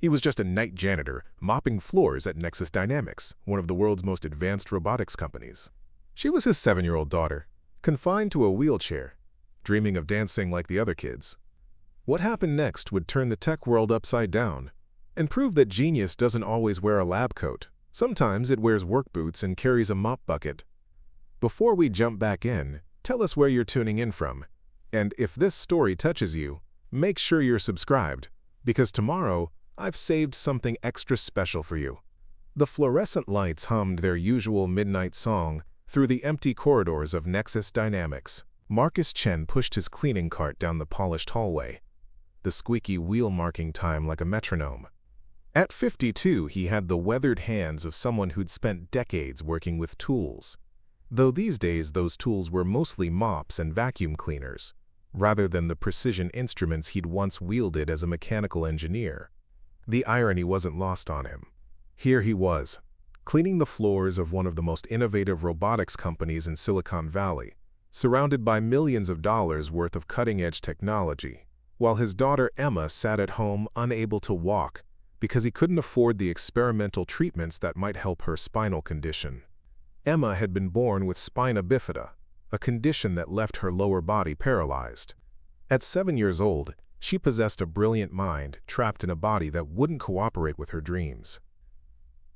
He was just a night janitor, mopping floors at Nexus Dynamics, one of the world's most advanced robotics companies. She was his 7-year-old daughter, confined to a wheelchair, dreaming of dancing like the other kids. What happened next would turn the tech world upside down and prove that genius doesn't always wear a lab coat. Sometimes it wears work boots and carries a mop bucket. Before we jump back in, tell us where you're tuning in from. And if this story touches you, make sure you're subscribed, because tomorrow I've saved something extra special for you. The fluorescent lights hummed their usual midnight song through the empty corridors of Nexus Dynamics. Marcus Chen pushed his cleaning cart down the polished hallway, the squeaky wheel marking time like a metronome. At 52, he had the weathered hands of someone who'd spent decades working with tools, though these days those tools were mostly mops and vacuum cleaners, rather than the precision instruments he'd once wielded as a mechanical engineer. The irony wasn't lost on him. Here he was, cleaning the floors of one of the most innovative robotics companies in Silicon Valley, surrounded by millions of dollars worth of cutting-edge technology, while his daughter Emma sat at home unable to walk because he couldn't afford the experimental treatments that might help her spinal condition. Emma had been born with spina bifida, a condition that left her lower body paralyzed. At 7 years old, she possessed a brilliant mind trapped in a body that wouldn't cooperate with her dreams.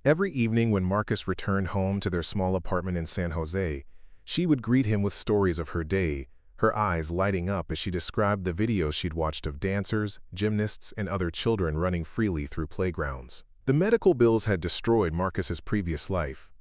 Every evening when Marcus returned home to their small apartment in San Jose, she would greet him with stories of her day, her eyes lighting up as she described the videos she'd watched of dancers, gymnasts, and other children running freely through playgrounds. The medical bills had destroyed Marcus's previous life.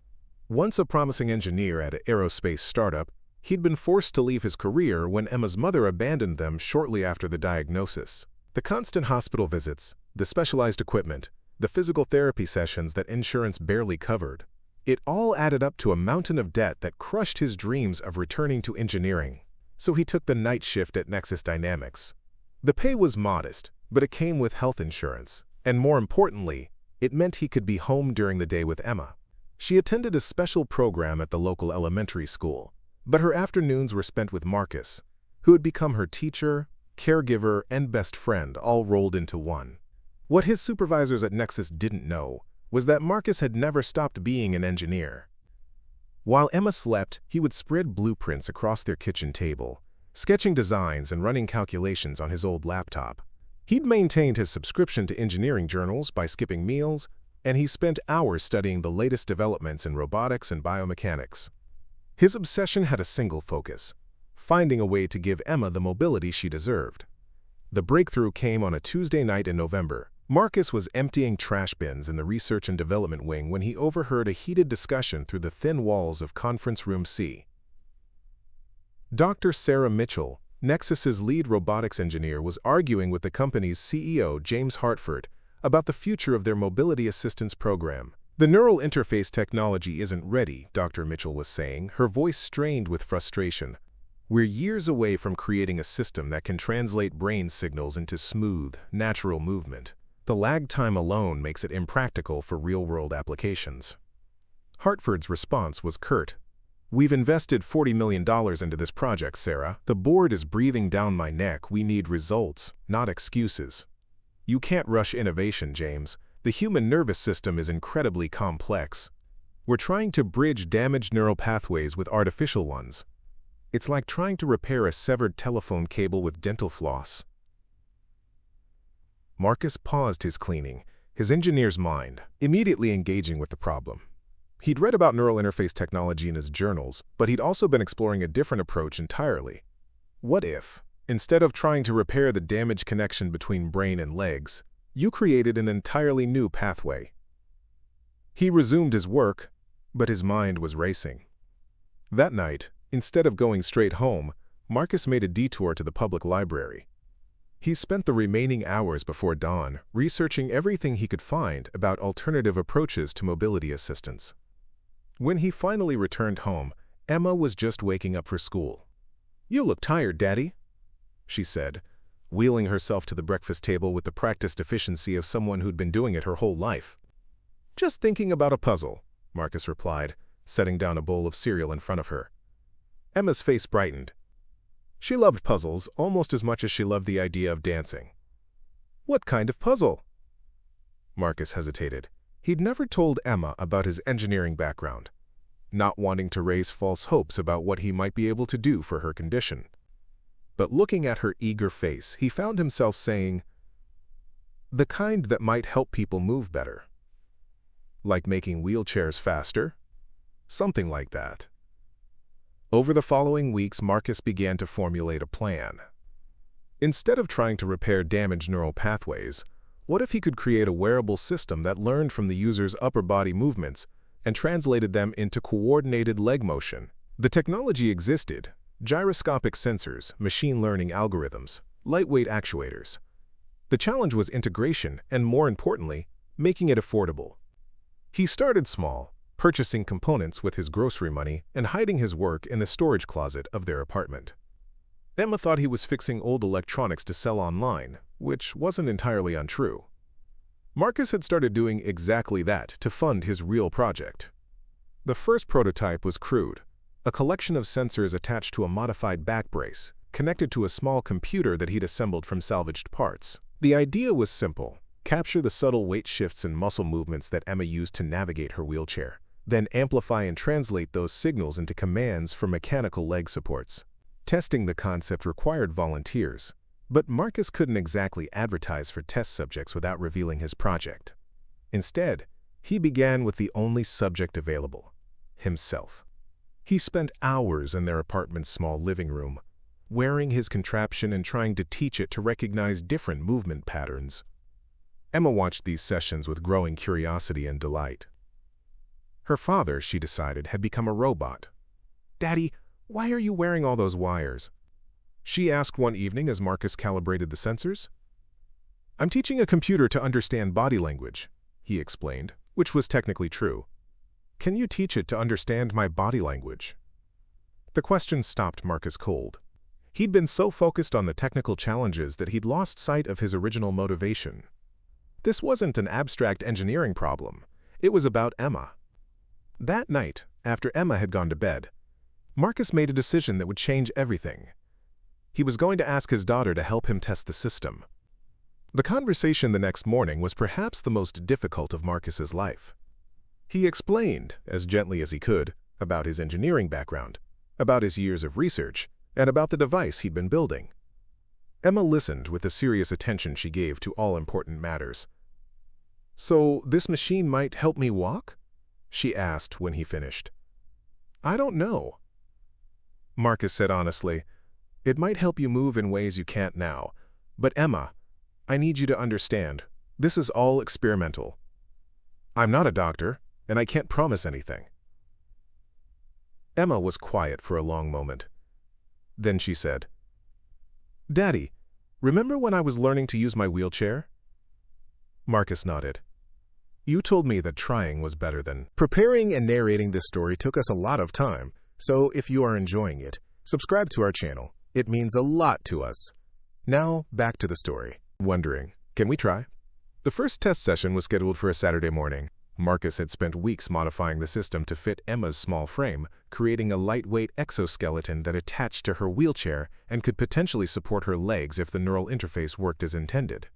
Once a promising engineer at an aerospace startup, he'd been forced to leave his career when Emma's mother abandoned them shortly after the diagnosis. The constant hospital visits, the specialized equipment, the physical therapy sessions that insurance barely covered, it all added up to a mountain of debt that crushed his dreams of returning to engineering. So he took the night shift at Nexus Dynamics. The pay was modest, but it came with health insurance, and more importantly, it meant he could be home during the day with Emma. She attended a special program at the local elementary school, but her afternoons were spent with Marcus, who had become her teacher, caregiver, and best friend all rolled into one. What his supervisors at Nexus didn't know was that Marcus had never stopped being an engineer. While Emma slept, he would spread blueprints across their kitchen table, sketching designs and running calculations on his old laptop. He'd maintained his subscription to engineering journals by skipping meals, and he spent hours studying the latest developments in robotics and biomechanics. His obsession had a single focus: finding a way to give Emma the mobility she deserved. The breakthrough came on a Tuesday night in November. Marcus was emptying trash bins in the research and development wing when he overheard a heated discussion through the thin walls of Conference Room C. Dr. Sarah Mitchell, Nexus's lead robotics engineer, was arguing with the company's CEO, James Hartford, about the future of their mobility assistance program. "The neural interface technology isn't ready," Dr. Mitchell was saying, her voice strained with frustration. "We're years away from creating a system that can translate brain signals into smooth, natural movement. The lag time alone makes it impractical for real-world applications." Hartford's response was curt. "We've invested $40 million into this project, Sarah. The board is breathing down my neck. We need results, not excuses." "You can't rush innovation, James. The human nervous system is incredibly complex. We're trying to bridge damaged neural pathways with artificial ones. It's like trying to repair a severed telephone cable with dental floss." Marcus paused his cleaning, his engineer's mind immediately engaging with the problem. He'd read about neural interface technology in his journals, but he'd also been exploring a different approach entirely. What if, instead of trying to repair the damaged connection between brain and legs, you created an entirely new pathway? He resumed his work, but his mind was racing. That night, instead of going straight home, Marcus made a detour to the public library. He spent the remaining hours before dawn researching everything he could find about alternative approaches to mobility assistance. When he finally returned home, Emma was just waking up for school. "You look tired, Daddy," she said, wheeling herself to the breakfast table with the practiced efficiency of someone who'd been doing it her whole life. "Just thinking about a puzzle," Marcus replied, setting down a bowl of cereal in front of her. Emma's face brightened. She loved puzzles almost as much as she loved the idea of dancing. "What kind of puzzle?" Marcus hesitated. He'd never told Emma about his engineering background, not wanting to raise false hopes about what he might be able to do for her condition. But looking at her eager face, he found himself saying, "The kind that might help people move better. Like making wheelchairs faster? Something like that." Over the following weeks, Marcus began to formulate a plan. Instead of trying to repair damaged neural pathways, what if he could create a wearable system that learned from the user's upper body movements and translated them into coordinated leg motion? The technology existed: gyroscopic sensors, machine learning algorithms, lightweight actuators. The challenge was integration and, more importantly, making it affordable. He started small, purchasing components with his grocery money and hiding his work in the storage closet of their apartment. Emma thought he was fixing old electronics to sell online, which wasn't entirely untrue. Marcus had started doing exactly that to fund his real project. The first prototype was crude, a collection of sensors attached to a modified back brace, connected to a small computer that he'd assembled from salvaged parts. The idea was simple: capture the subtle weight shifts and muscle movements that Emma used to navigate her wheelchair, then amplify and translate those signals into commands for mechanical leg supports. Testing the concept required volunteers, but Marcus couldn't exactly advertise for test subjects without revealing his project. Instead, he began with the only subject available: himself. He spent hours in their apartment's small living room, wearing his contraption and trying to teach it to recognize different movement patterns. Emma watched these sessions with growing curiosity and delight. Her father, she decided, had become a robot. "Daddy, why are you wearing all those wires?" she asked one evening as Marcus calibrated the sensors. "I'm teaching a computer to understand body language," he explained, which was technically true. "Can you teach it to understand my body language?" The question stopped Marcus cold. He'd been so focused on the technical challenges that he'd lost sight of his original motivation. This wasn't an abstract engineering problem. It was about Emma. That night, after Emma had gone to bed, Marcus made a decision that would change everything. He was going to ask his daughter to help him test the system. The conversation the next morning was perhaps the most difficult of Marcus's life. He explained, as gently as he could, about his engineering background, about his years of research, and about the device he'd been building. Emma listened with the serious attention she gave to all important matters. "So this machine might help me walk?" she asked when he finished. "I don't know," Marcus said honestly. "It might help you move in ways you can't now. But Emma, I need you to understand, this is all experimental. I'm not a doctor, and I can't promise anything." Emma was quiet for a long moment. Then she said, "Daddy, remember when I was learning to use my wheelchair?" Marcus nodded. "You told me that trying was better than..." Preparing and narrating this story took us a lot of time, so if you are enjoying it, subscribe to our channel. It means a lot to us. Now, back to the story. Wondering, can we try? The first test session was scheduled for a Saturday morning. Marcus had spent weeks modifying the system to fit Emma's small frame, creating a lightweight exoskeleton that attached to her wheelchair and could potentially support her legs if the neural interface worked as intended.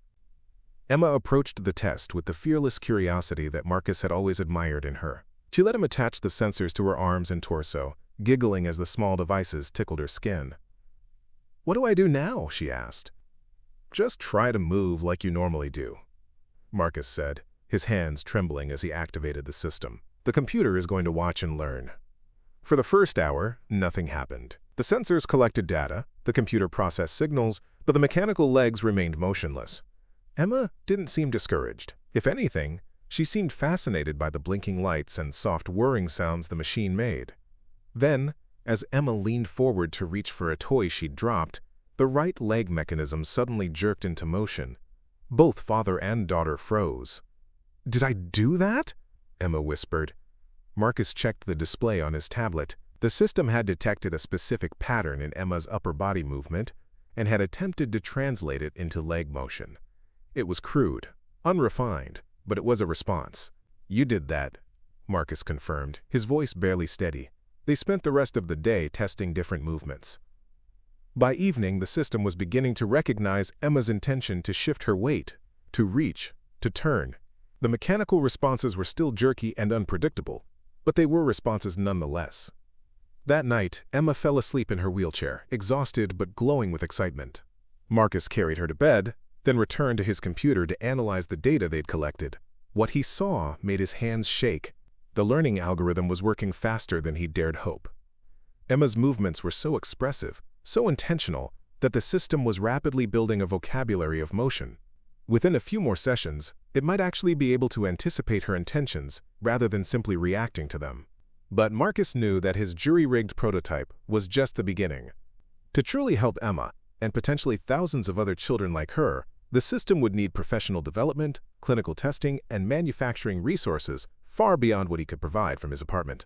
Emma approached the test with the fearless curiosity that Marcus had always admired in her. She let him attach the sensors to her arms and torso, giggling as the small devices tickled her skin. "What do I do now?" she asked. "Just try to move like you normally do," Marcus said, his hands trembling as he activated the system. "The computer is going to watch and learn." For the first hour, nothing happened. The sensors collected data, the computer processed signals, but the mechanical legs remained motionless. Emma didn't seem discouraged. If anything, she seemed fascinated by the blinking lights and soft whirring sounds the machine made. Then, as Emma leaned forward to reach for a toy she'd dropped, the right leg mechanism suddenly jerked into motion. Both father and daughter froze. "Did I do that?" Emma whispered. Marcus checked the display on his tablet. The system had detected a specific pattern in Emma's upper body movement and had attempted to translate it into leg motion. It was crude, unrefined, but it was a response. "You did that," Marcus confirmed, his voice barely steady. They spent the rest of the day testing different movements. By evening, the system was beginning to recognize Emma's intention to shift her weight, to reach, to turn. The mechanical responses were still jerky and unpredictable, but they were responses nonetheless. That night, Emma fell asleep in her wheelchair, exhausted but glowing with excitement. Marcus carried her to bed, then returned to his computer to analyze the data they'd collected. What he saw made his hands shake. The learning algorithm was working faster than he dared hope. Emma's movements were so expressive, so intentional, that the system was rapidly building a vocabulary of motion. Within a few more sessions, it might actually be able to anticipate her intentions rather than simply reacting to them. But Marcus knew that his jury-rigged prototype was just the beginning. To truly help Emma, and potentially thousands of other children like her, the system would need professional development, clinical testing, and manufacturing resources far beyond what he could provide from his apartment.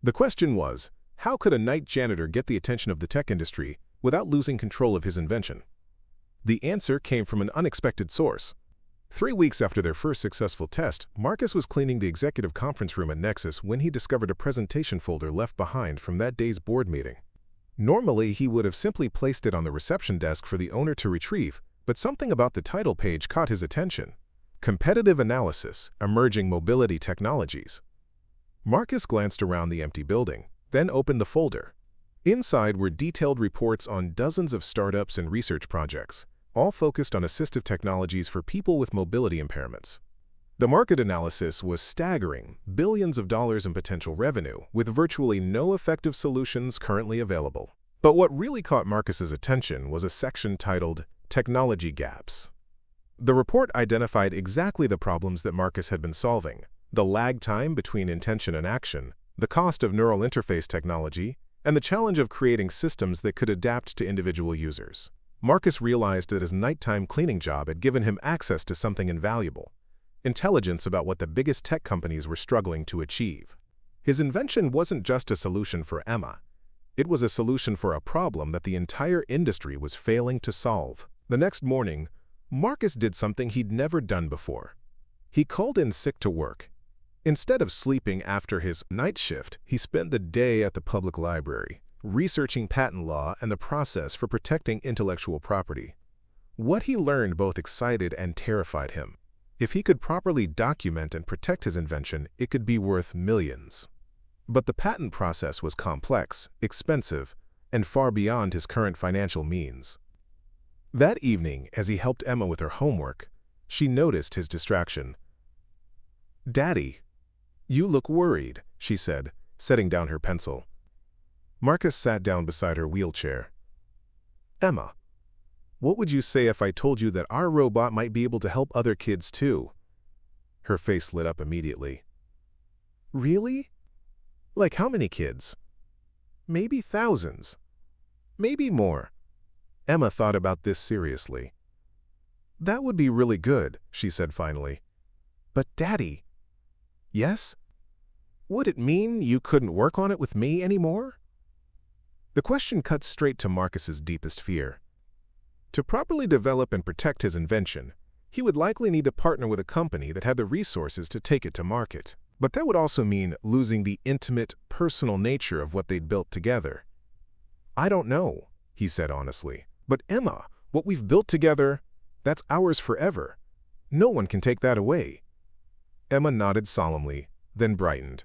The question was, how could a night janitor get the attention of the tech industry without losing control of his invention? The answer came from an unexpected source. 3 weeks after their first successful test, Marcus was cleaning the executive conference room at Nexus when he discovered a presentation folder left behind from that day's board meeting. Normally, he would have simply placed it on the reception desk for the owner to retrieve, but something about the title page caught his attention. Competitive Analysis, Emerging Mobility Technologies. Marcus glanced around the empty building, then opened the folder. Inside were detailed reports on dozens of startups and research projects, all focused on assistive technologies for people with mobility impairments. The market analysis was staggering, billions of dollars in potential revenue, with virtually no effective solutions currently available. But what really caught Marcus's attention was a section titled Technology Gaps. The report identified exactly the problems that Marcus had been solving: the lag time between intention and action, the cost of neural interface technology, and the challenge of creating systems that could adapt to individual users. Marcus realized that his nighttime cleaning job had given him access to something invaluable: intelligence about what the biggest tech companies were struggling to achieve. His invention wasn't just a solution for Emma. It was a solution for a problem that the entire industry was failing to solve. The next morning, Marcus did something he'd never done before. He called in sick to work. Instead of sleeping after his night shift, he spent the day at the public library, researching patent law and the process for protecting intellectual property. What he learned both excited and terrified him. If he could properly document and protect his invention, it could be worth millions. But the patent process was complex, expensive, and far beyond his current financial means. That evening, as he helped Emma with her homework, she noticed his distraction. "Daddy, you look worried," she said, setting down her pencil. Marcus sat down beside her wheelchair. "Emma, what would you say if I told you that our robot might be able to help other kids too?" Her face lit up immediately. "Really? Like how many kids?" "Maybe thousands. Maybe more." Emma thought about this seriously. "That would be really good," she said finally. "But Daddy..." "Yes? Would it mean you couldn't work on it with me anymore?" The question cut straight to Marcus's deepest fear. To properly develop and protect his invention, he would likely need to partner with a company that had the resources to take it to market. But that would also mean losing the intimate, personal nature of what they'd built together. "I don't know," he said honestly. "But Emma, what we've built together, that's ours forever. No one can take that away." Emma nodded solemnly, then brightened.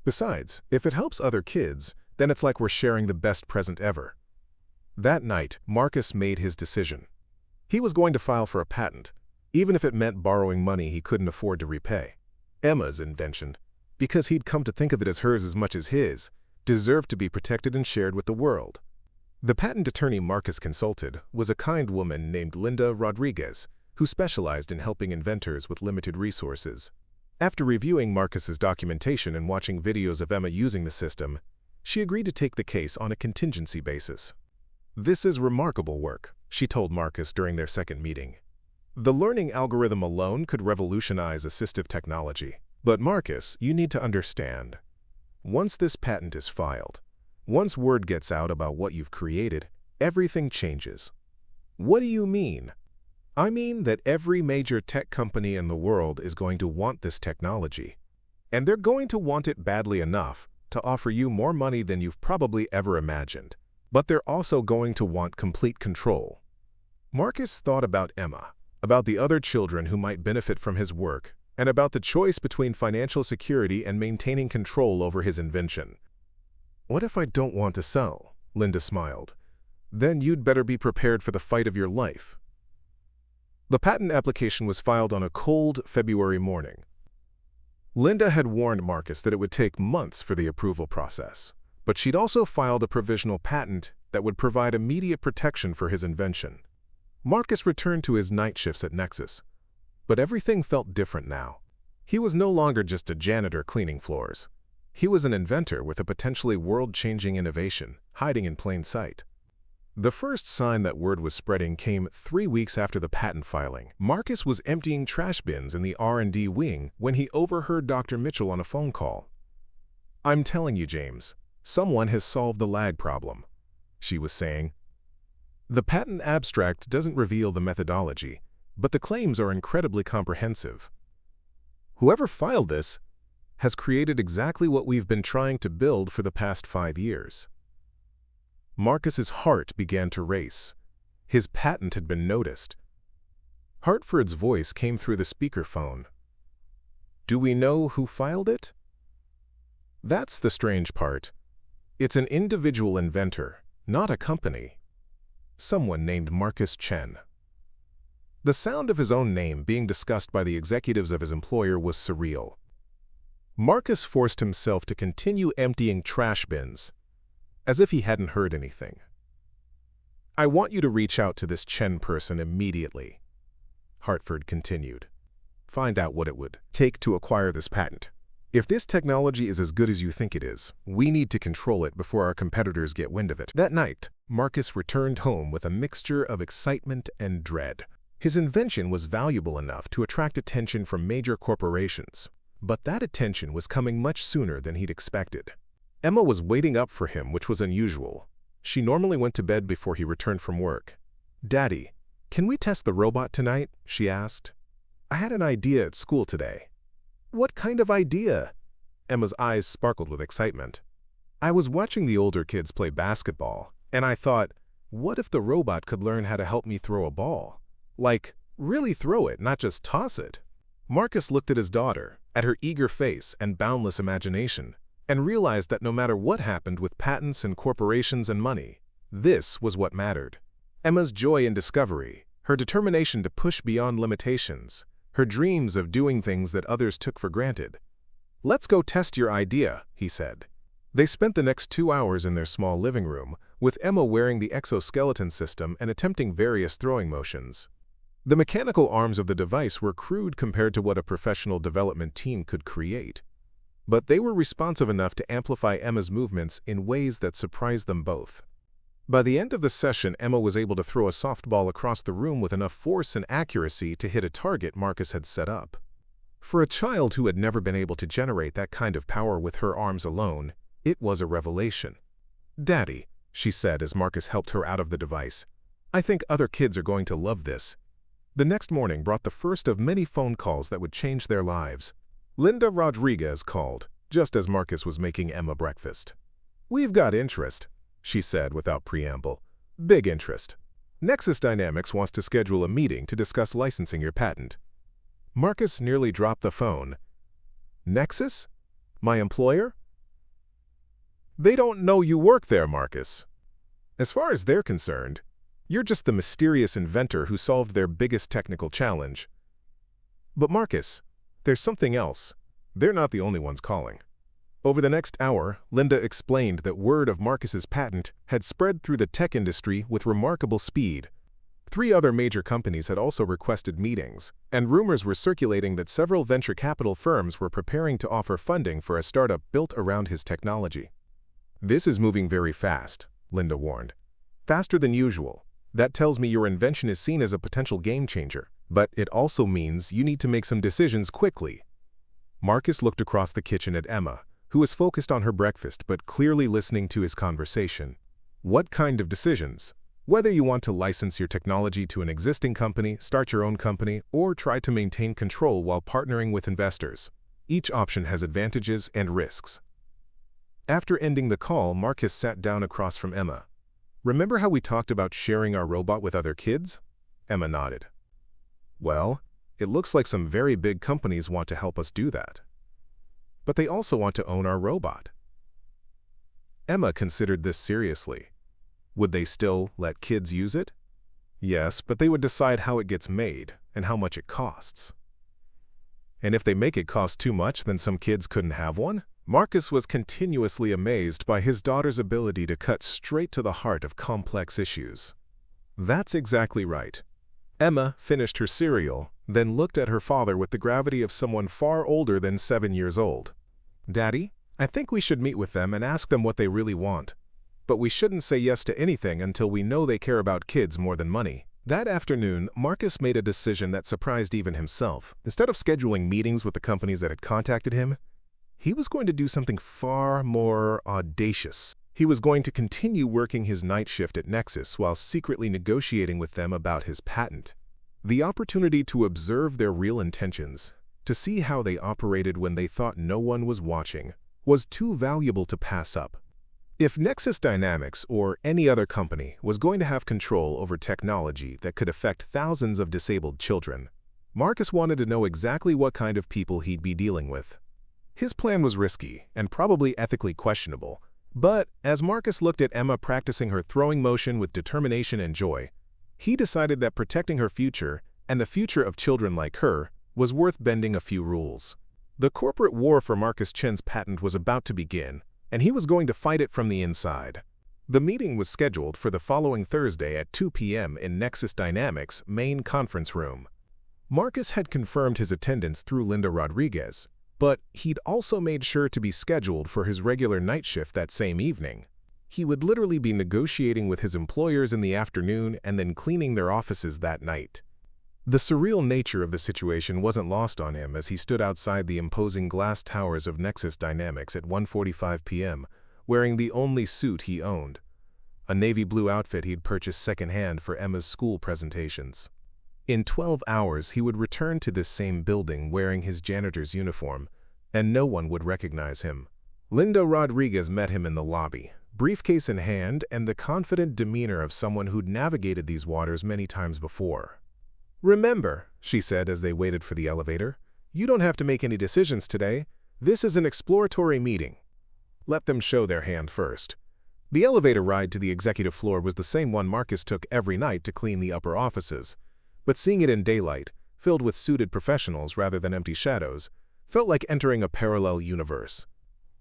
"Besides, if it helps other kids, then it's like we're sharing the best present ever." That night, Marcus made his decision. He was going to file for a patent, even if it meant borrowing money he couldn't afford to repay. Emma's invention, because he'd come to think of it as hers as much as his, deserved to be protected and shared with the world. The patent attorney Marcus consulted was a kind woman named Linda Rodriguez, who specialized in helping inventors with limited resources. After reviewing Marcus's documentation and watching videos of Emma using the system, she agreed to take the case on a contingency basis. "This is remarkable work," she told Marcus during their second meeting. "The learning algorithm alone could revolutionize assistive technology. But Marcus, you need to understand. Once this patent is filed, once word gets out about what you've created, everything changes." "What do you mean?" "I mean that every major tech company in the world is going to want this technology. And they're going to want it badly enough to offer you more money than you've probably ever imagined. But they're also going to want complete control." Marcus thought about Emma, about the other children who might benefit from his work, and about the choice between financial security and maintaining control over his invention. "What if I don't want to sell?" Linda smiled. "Then you'd better be prepared for the fight of your life." The patent application was filed on a cold February morning. Linda had warned Marcus that it would take months for the approval process, but she'd also filed a provisional patent that would provide immediate protection for his invention. Marcus returned to his night shifts at Nexus, but everything felt different now. He was no longer just a janitor cleaning floors. He was an inventor with a potentially world-changing innovation hiding in plain sight. The first sign that word was spreading came 3 weeks after the patent filing. Marcus was emptying trash bins in the R&D wing when he overheard Dr. Mitchell on a phone call. "I'm telling you, James, someone has solved the lag problem," she was saying. "The patent abstract doesn't reveal the methodology, but the claims are incredibly comprehensive. Whoever filed this has created exactly what we've been trying to build for the past 5 years. Marcus's heart began to race. His patent had been noticed. Hartford's voice came through the speakerphone. "Do we know who filed it?" "That's the strange part. It's an individual inventor, not a company. Someone named Marcus Chen." The sound of his own name being discussed by the executives of his employer was surreal. Marcus forced himself to continue emptying trash bins, as if he hadn't heard anything. "I want you to reach out to this Chen person immediately," Hartford continued. "Find out what it would take to acquire this patent. If this technology is as good as you think it is, we need to control it before our competitors get wind of it." That night, Marcus returned home with a mixture of excitement and dread. His invention was valuable enough to attract attention from major corporations, but that attention was coming much sooner than he'd expected. Emma was waiting up for him, which was unusual. She normally went to bed before he returned from work. "Daddy, can we test the robot tonight?" she asked. "I had an idea at school today." "What kind of idea?" Emma's eyes sparkled with excitement. "I was watching the older kids play basketball, and I thought, what if the robot could learn how to help me throw a ball? Like, really throw it, not just toss it." Marcus looked at his daughter, at her eager face and boundless imagination, and realized that no matter what happened with patents and corporations and money, this was what mattered. Emma's joy in discovery, her determination to push beyond limitations, her dreams of doing things that others took for granted. "Let's go test your idea," he said. They spent the next 2 hours in their small living room, with Emma wearing the exoskeleton system and attempting various throwing motions. The mechanical arms of the device were crude compared to what a professional development team could create, but they were responsive enough to amplify Emma's movements in ways that surprised them both. By the end of the session, Emma was able to throw a softball across the room with enough force and accuracy to hit a target Marcus had set up. For a child who had never been able to generate that kind of power with her arms alone, it was a revelation. "Daddy," she said as Marcus helped her out of the device, "I think other kids are going to love this." The next morning brought the first of many phone calls that would change their lives. Linda Rodriguez called, just as Marcus was making Emma breakfast. "We've got interest," she said without preamble. "Big interest. Nexus Dynamics wants to schedule a meeting to discuss licensing your patent." Marcus nearly dropped the phone. "Nexus? My employer?" "They don't know you work there, Marcus. As far as they're concerned, you're just the mysterious inventor who solved their biggest technical challenge." "But Marcus, there's something else. They're not the only ones calling." Over the next hour, Linda explained that word of Marcus's patent had spread through the tech industry with remarkable speed. 3 other major companies had also requested meetings, and rumors were circulating that several venture capital firms were preparing to offer funding for a startup built around his technology. "This is moving very fast," Linda warned. "Faster than usual. That tells me your invention is seen as a potential game changer, but it also means you need to make some decisions quickly." Marcus looked across the kitchen at Emma, who was focused on her breakfast but clearly listening to his conversation. "What kind of decisions? Whether you want to license your technology to an existing company, start your own company, or try to maintain control while partnering with investors. Each option has advantages and risks." After ending the call, Marcus sat down across from Emma. "Remember how we talked about sharing our robot with other kids?" Emma nodded. "Well, It looks like some very big companies want to help us do that. But they also want to own our robot. Emma considered this seriously. Would they still let kids use it? Yes, but they would decide how it gets made and how much it costs. And if they make it cost too much, then some kids couldn't have one? Marcus was continuously amazed by his daughter's ability to cut straight to the heart of complex issues. That's exactly right. Emma finished her cereal, then looked at her father with the gravity of someone far older than 7 years old. Daddy, I think we should meet with them and ask them what they really want. But we shouldn't say yes to anything until we know they care about kids more than money. That afternoon, Marcus made a decision that surprised even himself. Instead of scheduling meetings with the companies that had contacted him, he was going to do something far more audacious. He was going to continue working his night shift at Nexus while secretly negotiating with them about his patent. The opportunity to observe their real intentions, to see how they operated when they thought no one was watching, was too valuable to pass up. If Nexus Dynamics or any other company was going to have control over technology that could affect thousands of disabled children, Marcus wanted to know exactly what kind of people he'd be dealing with. His plan was risky and probably ethically questionable, but as Marcus looked at Emma practicing her throwing motion with determination and joy, he decided that protecting her future and the future of children like her was worth bending a few rules. The corporate war for Marcus Chen's patent was about to begin, and he was going to fight it from the inside. The meeting was scheduled for the following Thursday at 2 p.m. in Nexus Dynamics' main conference room. Marcus had confirmed his attendance through Linda Rodriguez, but he'd also made sure to be scheduled for his regular night shift that same evening. He would literally be negotiating with his employers in the afternoon and then cleaning their offices that night. The surreal nature of the situation wasn't lost on him as he stood outside the imposing glass towers of Nexus Dynamics at 1:45 p.m., wearing the only suit he owned, a navy blue outfit he'd purchased secondhand for Emma's school presentations. In 12 hours, he would return to this same building wearing his janitor's uniform, and no one would recognize him. Linda Rodriguez met him in the lobby, briefcase in hand and the confident demeanor of someone who'd navigated these waters many times before. "Remember," she said as they waited for the elevator, "you don't have to make any decisions today. This is an exploratory meeting. Let them show their hand first." The elevator ride to the executive floor was the same one Marcus took every night to clean the upper offices, but seeing it in daylight, filled with suited professionals rather than empty shadows, felt like entering a parallel universe.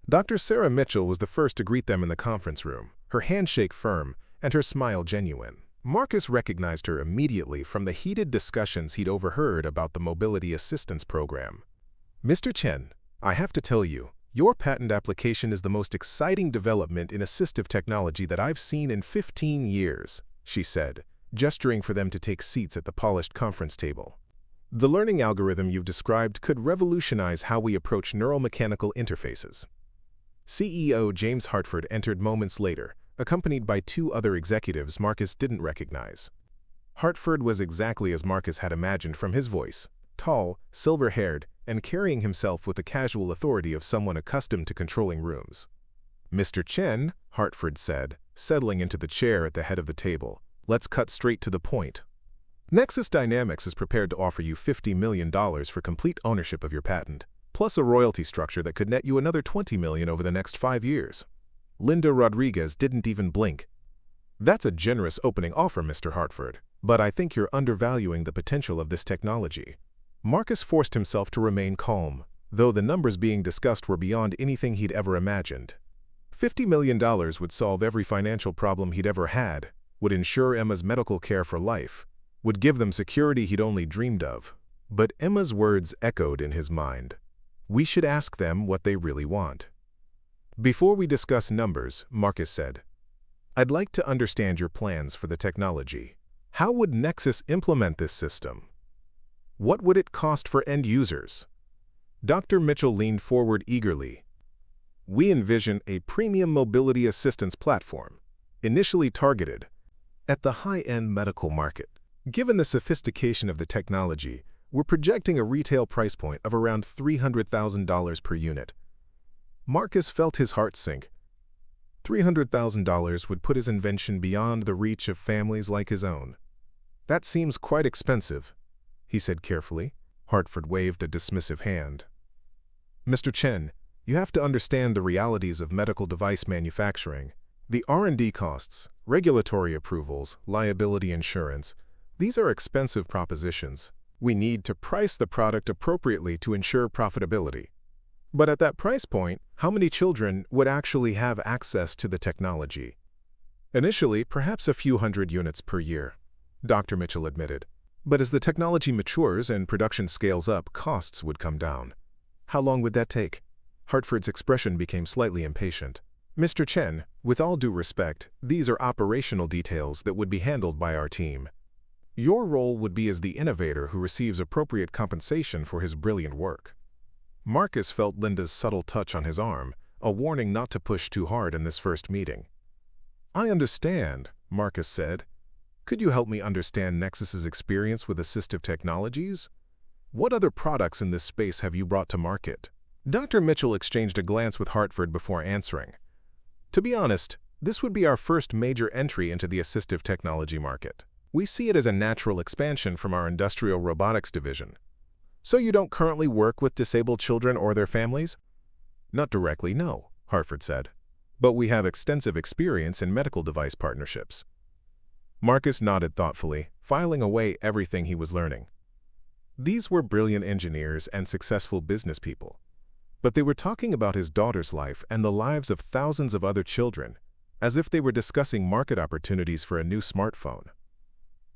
Dr. Sarah Mitchell was the first to greet them in the conference room, her handshake firm and her smile genuine. Marcus recognized her immediately from the heated discussions he'd overheard about the Mobility Assistance Program. "Mr. Chen, I have to tell you, your patent application is the most exciting development in assistive technology that I've seen in 15 years, she said, gesturing for them to take seats at the polished conference table. "The learning algorithm you've described could revolutionize how we approach neuromechanical interfaces." CEO James Hartford entered moments later, accompanied by 2 other executives Marcus didn't recognize. Hartford was exactly as Marcus had imagined from his voice, tall, silver-haired, and carrying himself with the casual authority of someone accustomed to controlling rooms. "Mr. Chen," Hartford said, settling into the chair at the head of the table, "let's cut straight to the point. Nexus Dynamics is prepared to offer you $50 million for complete ownership of your patent, plus a royalty structure that could net you another $20 million over the next 5 years. Linda Rodriguez didn't even blink. "That's a generous opening offer, Mr. Hartford, but I think you're undervaluing the potential of this technology." Marcus forced himself to remain calm, though the numbers being discussed were beyond anything he'd ever imagined. $50 million would solve every financial problem he'd ever had, would ensure Emma's medical care for life, would give them security he'd only dreamed of. But Emma's words echoed in his mind. We should ask them what they really want. "Before we discuss numbers," Marcus said, "I'd like to understand your plans for the technology. How would Nexus implement this system? What would it cost for end users?" Dr. Mitchell leaned forward eagerly. "We envision a premium mobility assistance platform, initially targeted at the high-end medical market. Given the sophistication of the technology, we're projecting a retail price point of around $300,000 per unit." Marcus felt his heart sink. $300,000 would put his invention beyond the reach of families like his own. "That seems quite expensive," he said carefully. Hartford waved a dismissive hand. Mr. Chen, you have to understand the realities of medical device manufacturing. The R&D costs, regulatory approvals, liability insurance, these are expensive propositions. We need to price the product appropriately to ensure profitability. But at that price point, how many children would actually have access to the technology? Initially, perhaps a few hundred units per year, Dr. Mitchell admitted. But as the technology matures and production scales up, costs would come down. How long would that take? Hartford's expression became slightly impatient. Mr. Chen, with all due respect, these are operational details that would be handled by our team. Your role would be as the innovator who receives appropriate compensation for his brilliant work. Marcus felt Linda's subtle touch on his arm, a warning not to push too hard in this first meeting. I understand, Marcus said. Could you help me understand Nexus's experience with assistive technologies? What other products in this space have you brought to market? Dr. Mitchell exchanged a glance with Hartford before answering. To be honest, this would be our first major entry into the assistive technology market. We see it as a natural expansion from our industrial robotics division. So you don't currently work with disabled children or their families? Not directly, no, Hartford said. But we have extensive experience in medical device partnerships. Marcus nodded thoughtfully, filing away everything he was learning. These were brilliant engineers and successful business people. But they were talking about his daughter's life and the lives of thousands of other children, as if they were discussing market opportunities for a new smartphone.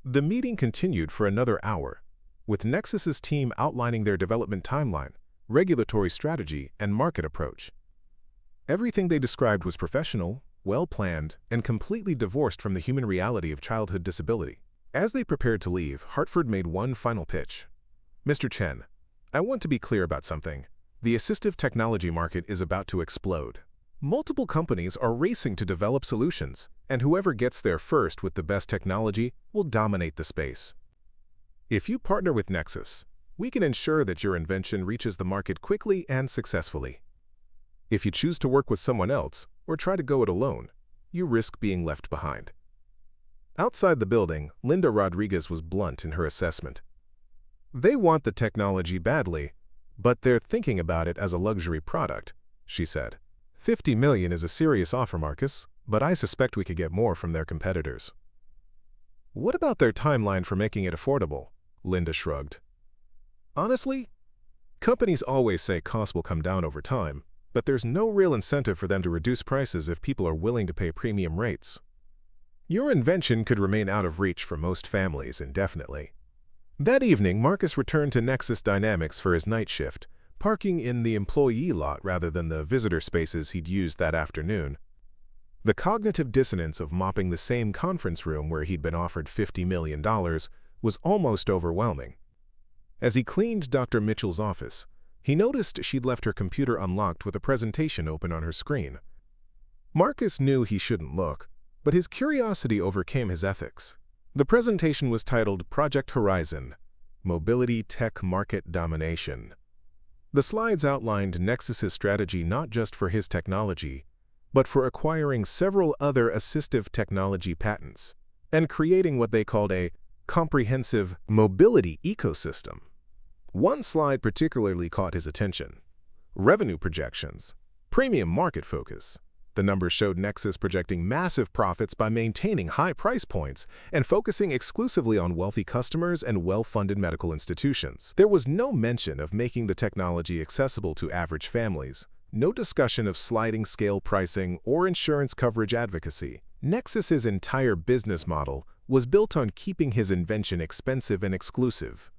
The meeting continued for another hour, with Nexus's team outlining their development timeline, regulatory strategy, and market approach. Everything they described was professional, well-planned, and completely divorced from the human reality of childhood disability. As they prepared to leave, Hartford made one final pitch. Mr. Chen, I want to be clear about something. The assistive technology market is about to explode. Multiple companies are racing to develop solutions, and whoever gets there first with the best technology will dominate the space. If you partner with Nexus, we can ensure that your invention reaches the market quickly and successfully. If you choose to work with someone else or try to go it alone, you risk being left behind. Outside the building, Linda Rodriguez was blunt in her assessment. They want the technology badly, but they're thinking about it as a luxury product, she said. $50 million is a serious offer, Marcus, but I suspect we could get more from their competitors. What about their timeline for making it affordable? Linda shrugged. Honestly, companies always say costs will come down over time, but there's no real incentive for them to reduce prices if people are willing to pay premium rates. Your invention could remain out of reach for most families indefinitely. That evening, Marcus returned to Nexus Dynamics for his night shift, parking in the employee lot rather than the visitor spaces he'd used that afternoon. The cognitive dissonance of mopping the same conference room where he'd been offered $50 million was almost overwhelming. As he cleaned Dr. Mitchell's office, he noticed she'd left her computer unlocked with a presentation open on her screen. Marcus knew he shouldn't look, but his curiosity overcame his ethics. The presentation was titled Project Horizon, Mobility Tech Market Domination. The slides outlined Nexus's strategy not just for his technology, but for acquiring several other assistive technology patents and creating what they called a comprehensive mobility ecosystem. One slide particularly caught his attention. Revenue projections, premium market focus. The numbers showed Nexus projecting massive profits by maintaining high price points and focusing exclusively on wealthy customers and well-funded medical institutions. There was no mention of making the technology accessible to average families, no discussion of sliding scale pricing or insurance coverage advocacy. Nexus's entire business model was built on keeping his invention expensive and exclusive.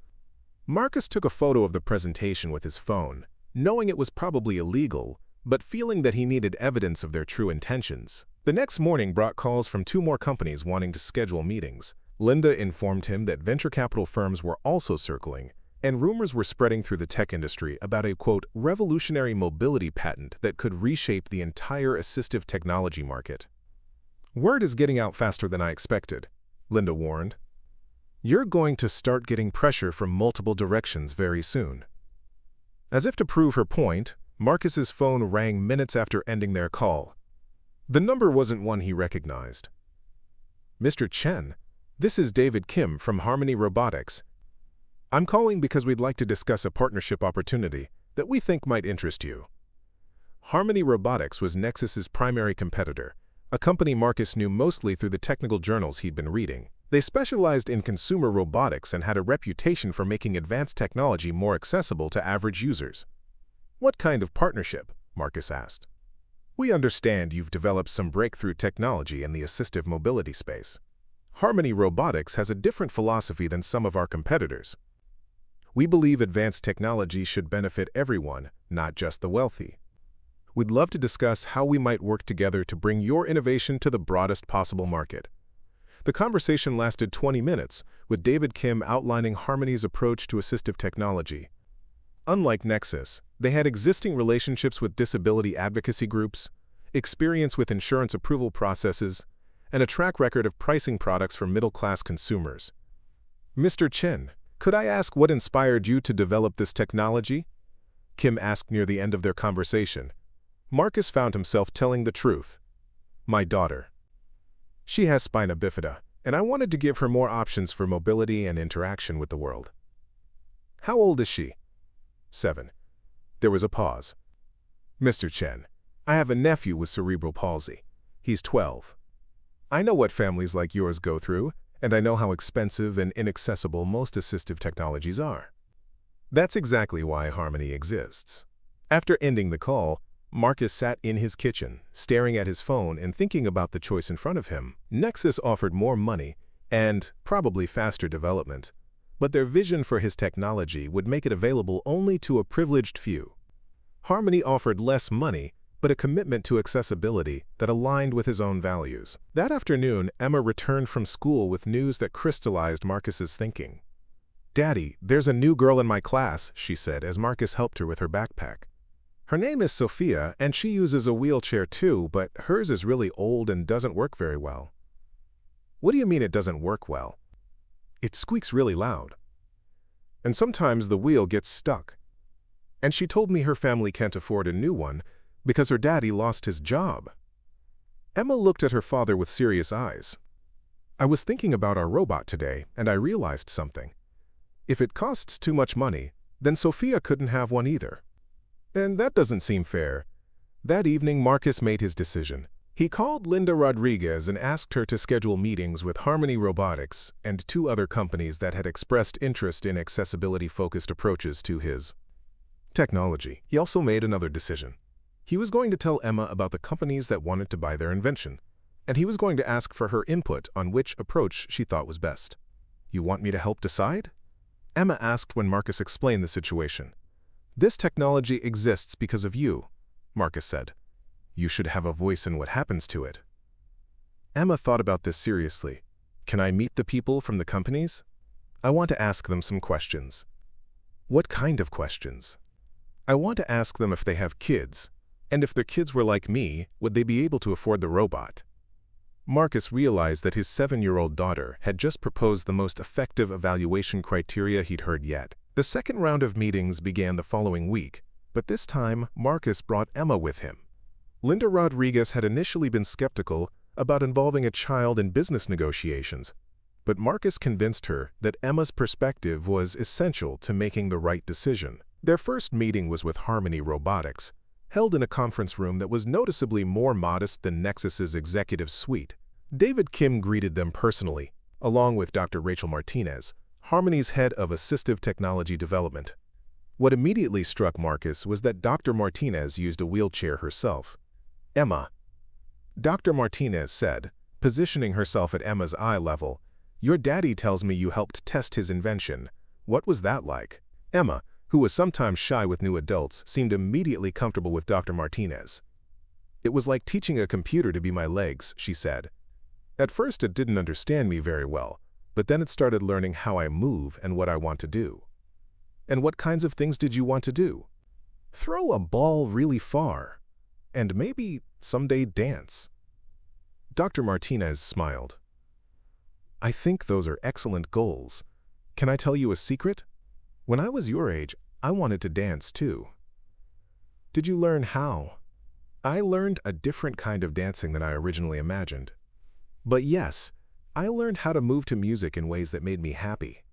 Marcus took a photo of the presentation with his phone, knowing it was probably illegal, but feeling that he needed evidence of their true intentions. The next morning brought calls from 2 more companies wanting to schedule meetings. Linda informed him that venture capital firms were also circling, and rumors were spreading through the tech industry about a, quote, revolutionary mobility patent that could reshape the entire assistive technology market. Word is getting out faster than I expected, Linda warned. You're going to start getting pressure from multiple directions very soon. As if to prove her point, Marcus's phone rang minutes after ending their call. The number wasn't one he recognized. Mr. Chen, this is David Kim from Harmony Robotics. I'm calling because we'd like to discuss a partnership opportunity that we think might interest you. Harmony Robotics was Nexus's primary competitor, a company Marcus knew mostly through the technical journals he'd been reading. They specialized in consumer robotics and had a reputation for making advanced technology more accessible to average users. "What kind of partnership?" Marcus asked. "We understand you've developed some breakthrough technology in the assistive mobility space. Harmony Robotics has a different philosophy than some of our competitors. We believe advanced technology should benefit everyone, not just the wealthy. We'd love to discuss how we might work together to bring your innovation to the broadest possible market." The conversation lasted 20 minutes, with David Kim outlining Harmony's approach to assistive technology. Unlike Nexus, they had existing relationships with disability advocacy groups, experience with insurance approval processes, and a track record of pricing products for middle-class consumers. "Mr. Chen, could I ask what inspired you to develop this technology?" Kim asked near the end of their conversation. Marcus found himself telling the truth. "My daughter. She has spina bifida, and I wanted to give her more options for mobility and interaction with the world." "How old is she?" 7. There was a pause. "Mr. Chen, I have a nephew with cerebral palsy. He's 12. I know what families like yours go through, and I know how expensive and inaccessible most assistive technologies are. That's exactly why Harmony exists." After ending the call, Marcus sat in his kitchen, staring at his phone and thinking about the choice in front of him. Nexus offered more money and probably faster development, but their vision for his technology would make it available only to a privileged few. Harmony offered less money, but a commitment to accessibility that aligned with his own values. That afternoon, Emma returned from school with news that crystallized Marcus's thinking. "Daddy, there's a new girl in my class," she said as Marcus helped her with her backpack. "Her name is Sophia, and she uses a wheelchair too, but hers is really old and doesn't work very well." "What do you mean it doesn't work well?" "It squeaks really loud. And sometimes the wheel gets stuck. And she told me her family can't afford a new one because her daddy lost his job." Emma looked at her father with serious eyes. "I was thinking about our robot today, and I realized something. If it costs too much money, then Sophia couldn't have one either. And that doesn't seem fair." That evening, Marcus made his decision. He called Linda Rodriguez and asked her to schedule meetings with Harmony Robotics and 2 other companies that had expressed interest in accessibility-focused approaches to his technology. He also made another decision. He was going to tell Emma about the companies that wanted to buy their invention, and he was going to ask for her input on which approach she thought was best. "You want me to help decide?" Emma asked when Marcus explained the situation. "This technology exists because of you," Marcus said. "You should have a voice in what happens to it." Emma thought about this seriously. "Can I meet the people from the companies? I want to ask them some questions." "What kind of questions?" "I want to ask them if they have kids, and if their kids were like me, would they be able to afford the robot?" Marcus realized that his 7-year-old daughter had just proposed the most effective evaluation criteria he'd heard yet. The second round of meetings began the following week, but this time Marcus brought Emma with him. Linda Rodriguez had initially been skeptical about involving a child in business negotiations, but Marcus convinced her that Emma's perspective was essential to making the right decision. Their first meeting was with Harmony Robotics, held in a conference room that was noticeably more modest than Nexus's executive suite. David Kim greeted them personally, along with Dr. Rachel Martinez, Harmony's head of assistive technology development. What immediately struck Marcus was that Dr. Martinez used a wheelchair herself. "Emma," Dr. Martinez said, positioning herself at Emma's eye level, "your daddy tells me you helped test his invention. What was that like?" Emma, who was sometimes shy with new adults, seemed immediately comfortable with Dr. Martinez. "It was like teaching a computer to be my legs," she said. "At first it didn't understand me very well, but then it started learning how I move and what I want to do." "And what kinds of things did you want to do?" "Throw a ball really far. And maybe someday dance." Dr. Martinez smiled. "I think those are excellent goals. Can I tell you a secret? When I was your age, I wanted to dance too." "Did you learn how?" "I learned a different kind of dancing than I originally imagined. But yes, I learned how to move to music in ways that made me happy."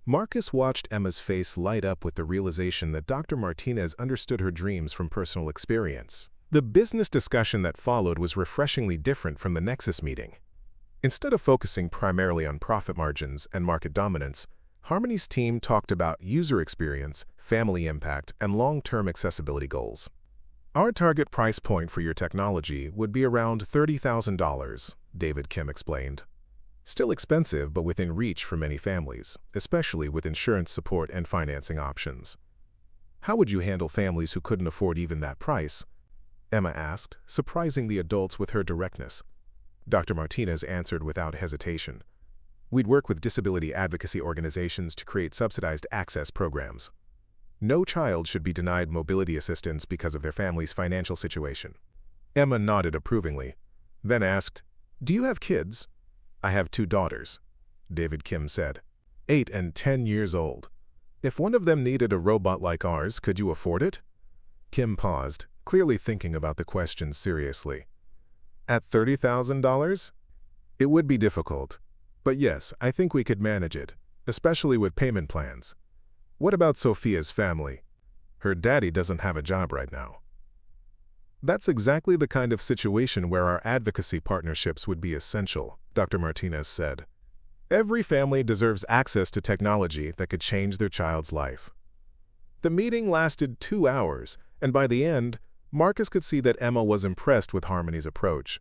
Marcus watched Emma's face light up with the realization that Dr. Martinez understood her dreams from personal experience. The business discussion that followed was refreshingly different from the Nexus meeting. Instead of focusing primarily on profit margins and market dominance, Harmony's team talked about user experience, family impact, and long-term accessibility goals. Our target price point for your technology would be around $30,000, David Kim explained. Still expensive, but within reach for many families, especially with insurance support and financing options. How would you handle families who couldn't afford even that price? Emma asked, surprising the adults with her directness. Dr. Martinez answered without hesitation. We'd work with disability advocacy organizations to create subsidized access programs. No child should be denied mobility assistance because of their family's financial situation. Emma nodded approvingly, then asked, "Do you have kids?" "I have 2 daughters," David Kim said, 8 and 10 years old. "If one of them needed a robot like ours, could you afford it?" Kim paused, clearly thinking about the question seriously. "At $30,000? It would be difficult. But yes, I think we could manage it, especially with payment plans. What about Sophia's family? Her daddy doesn't have a job right now." "That's exactly the kind of situation where our advocacy partnerships would be essential," Dr. Martinez said. "Every family deserves access to technology that could change their child's life." The meeting lasted 2 hours, and by the end, Marcus could see that Emma was impressed with Harmony's approach.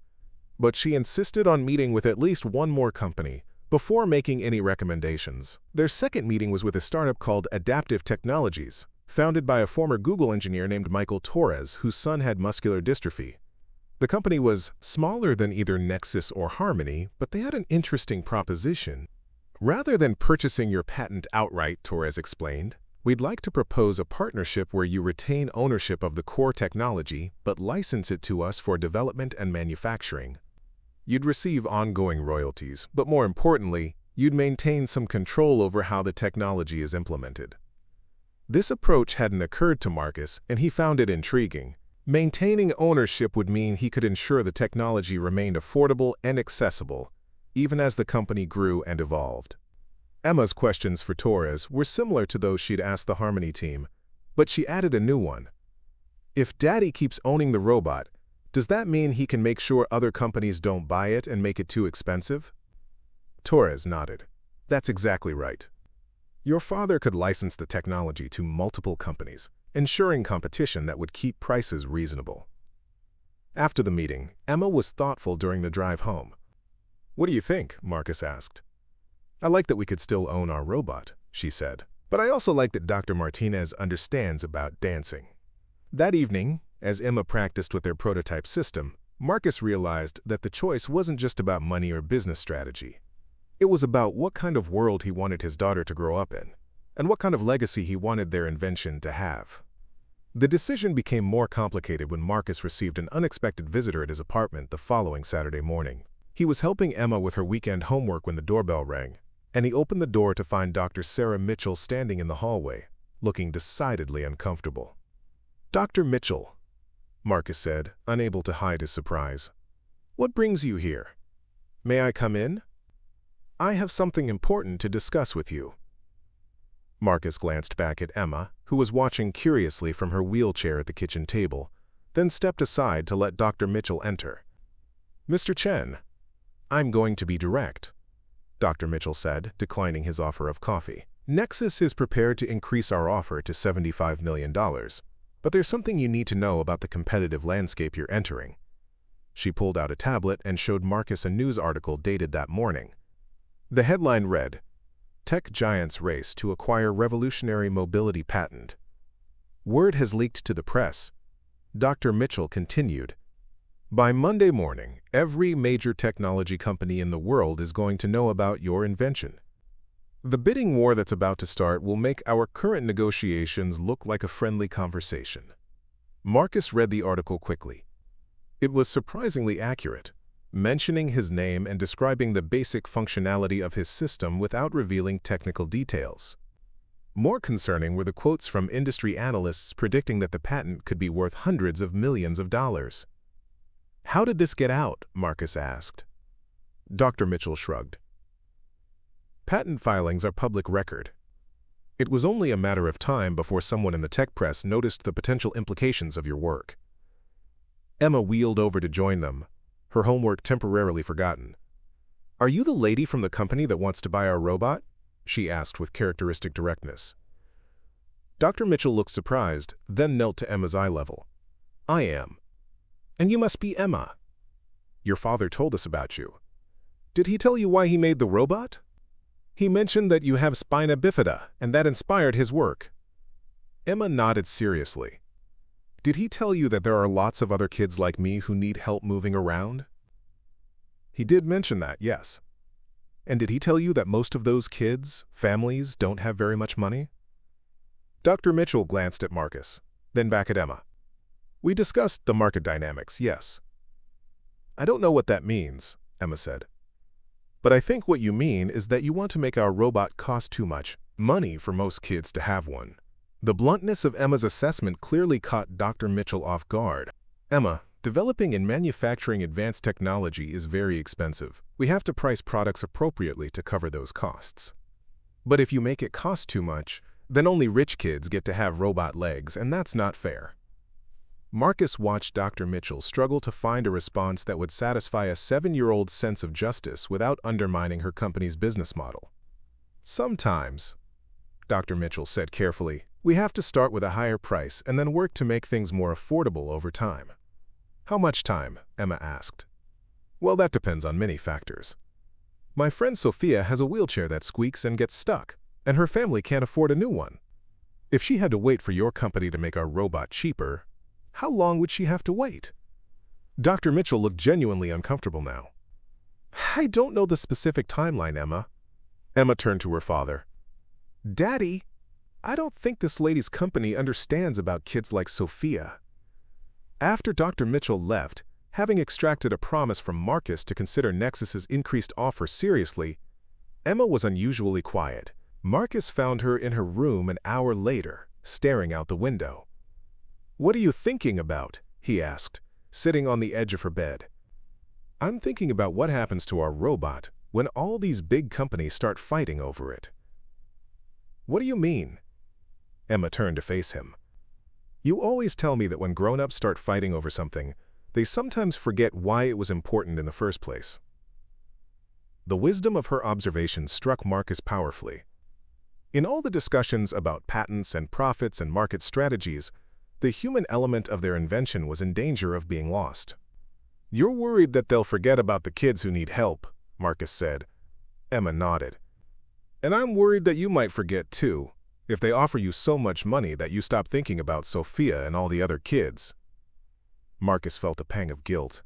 But she insisted on meeting with at least one more company before making any recommendations. Their second meeting was with a startup called Adaptive Technologies, founded by a former Google engineer named Michael Torres, whose son had muscular dystrophy. The company was smaller than either Nexus or Harmony, but they had an interesting proposition. "Rather than purchasing your patent outright," Torres explained, "we'd like to propose a partnership where you retain ownership of the core technology but license it to us for development and manufacturing. You'd receive ongoing royalties, but more importantly, you'd maintain some control over how the technology is implemented." This approach hadn't occurred to Marcus, and he found it intriguing. Maintaining ownership would mean he could ensure the technology remained affordable and accessible, even as the company grew and evolved. Emma's questions for Torres were similar to those she'd asked the Harmony team, but she added a new one. "If Daddy keeps owning the robot, does that mean he can make sure other companies don't buy it and make it too expensive?" Torres nodded. "That's exactly right. Your father could license the technology to multiple companies, ensuring competition that would keep prices reasonable." After the meeting, Emma was thoughtful during the drive home. "What do you think?" Marcus asked. "I like that we could still own our robot," she said. "But I also like that Dr. Martinez understands about dancing." That evening, as Emma practiced with their prototype system, Marcus realized that the choice wasn't just about money or business strategy. It was about what kind of world he wanted his daughter to grow up in, and what kind of legacy he wanted their invention to have. The decision became more complicated when Marcus received an unexpected visitor at his apartment the following Saturday morning. He was helping Emma with her weekend homework when the doorbell rang, and he opened the door to find Dr. Sarah Mitchell standing in the hallway, looking decidedly uncomfortable. "Dr. Mitchell," Marcus said, unable to hide his surprise. "What brings you here? May I come in? I have something important to discuss with you." Marcus glanced back at Emma, who was watching curiously from her wheelchair at the kitchen table, then stepped aside to let Dr. Mitchell enter. "Mr. Chen, I'm going to be direct," Dr. Mitchell said, declining his offer of coffee. "Nexus is prepared to increase our offer to $75 million, but there's something you need to know about the competitive landscape you're entering." She pulled out a tablet and showed Marcus a news article dated that morning. The headline read, "Tech Giants Race to Acquire Revolutionary Mobility Patent." Word has leaked to the press. Dr. Mitchell continued, "By Monday morning, every major technology company in the world is going to know about your invention. The bidding war that's about to start will make our current negotiations look like a friendly conversation." Marcus read the article quickly. It was surprisingly accurate, mentioning his name and describing the basic functionality of his system without revealing technical details. More concerning were the quotes from industry analysts predicting that the patent could be worth hundreds of millions of dollars. "How did this get out?" Marcus asked. Dr. Mitchell shrugged. "Patent filings are public record. It was only a matter of time before someone in the tech press noticed the potential implications of your work. Emma wheeled over to join them, her homework temporarily forgotten. "Are you the lady from the company that wants to buy our robot?" she asked with characteristic directness. Dr. Mitchell looked surprised, then knelt to Emma's eye level. "I am. And you must be Emma. Your father told us about you. Did he tell you why he made the robot?" "He mentioned that you have spina bifida, and that inspired his work." Emma nodded seriously. "Did he tell you that there are lots of other kids like me who need help moving around?" "He did mention that, yes. And did he tell you that most of those kids, families, don't have very much money?" Dr. Mitchell glanced at Marcus, then back at Emma. "We discussed the market dynamics, yes." "I don't know what that means," Emma said. "But I think what you mean is that you want to make our robot cost too much money for most kids to have one." The bluntness of Emma's assessment clearly caught Dr. Mitchell off guard. "Emma, developing and manufacturing advanced technology is very expensive. We have to price products appropriately to cover those costs. But if you make it cost too much, then only rich kids get to have robot legs, and that's not fair." Marcus watched Dr. Mitchell struggle to find a response that would satisfy a 7-year-old's sense of justice without undermining her company's business model. "Sometimes," Dr. Mitchell said carefully, "we have to start with a higher price and then work to make things more affordable over time." "How much time?" Emma asked. "Well, that depends on many factors. My friend Sophia has a wheelchair that squeaks and gets stuck, and her family can't afford a new one. If she had to wait for your company to make our robot cheaper, how long would she have to wait?" Dr. Mitchell looked genuinely uncomfortable now. "I don't know the specific timeline, Emma." Emma turned to her father. "Daddy, I don't think this lady's company understands about kids like Sophia." After Dr. Mitchell left, having extracted a promise from Marcus to consider Nexus's increased offer seriously, Emma was unusually quiet. Marcus found her in her room an hour later, staring out the window. "What are you thinking about?" he asked, sitting on the edge of her bed. "I'm thinking about what happens to our robot when all these big companies start fighting over it." "What do you mean?" Emma turned to face him. "You always tell me that when grown-ups start fighting over something, they sometimes forget why it was important in the first place." The wisdom of her observation struck Marcus powerfully. In all the discussions about patents and profits and market strategies, the human element of their invention was in danger of being lost. "You're worried that they'll forget about the kids who need help," Marcus said. Emma nodded. "And I'm worried that you might forget too, if they offer you so much money that you stop thinking about Sophia and all the other kids." Marcus felt a pang of guilt.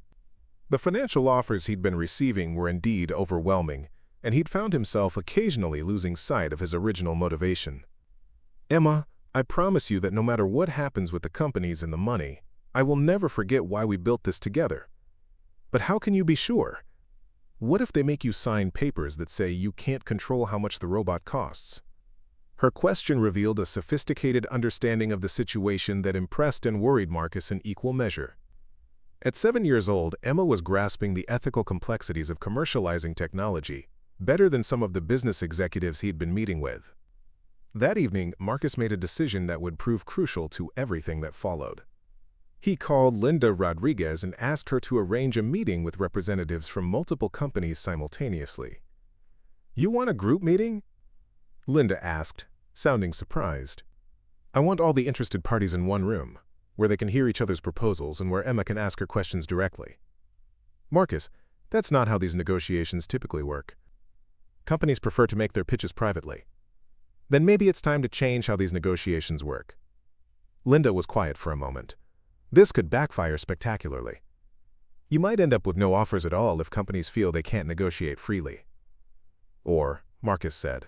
The financial offers he'd been receiving were indeed overwhelming, and he'd found himself occasionally losing sight of his original motivation. "Emma, I promise you that no matter what happens with the companies and the money, I will never forget why we built this together. But how can you be sure? What if they make you sign papers that say you can't control how much the robot costs?" Her question revealed a sophisticated understanding of the situation that impressed and worried Marcus in equal measure. At 7 years old, Emma was grasping the ethical complexities of commercializing technology better than some of the business executives he'd been meeting with. That evening, Marcus made a decision that would prove crucial to everything that followed. He called Linda Rodriguez and asked her to arrange a meeting with representatives from multiple companies simultaneously. "You want a group meeting?" Linda asked, sounding surprised. "I want all the interested parties in one room, where they can hear each other's proposals and where Emma can ask her questions directly." "Marcus, that's not how these negotiations typically work. Companies prefer to make their pitches privately." "Then maybe it's time to change how these negotiations work." Linda was quiet for a moment. "This could backfire spectacularly. You might end up with no offers at all if companies feel they can't negotiate freely." "Or," Marcus said,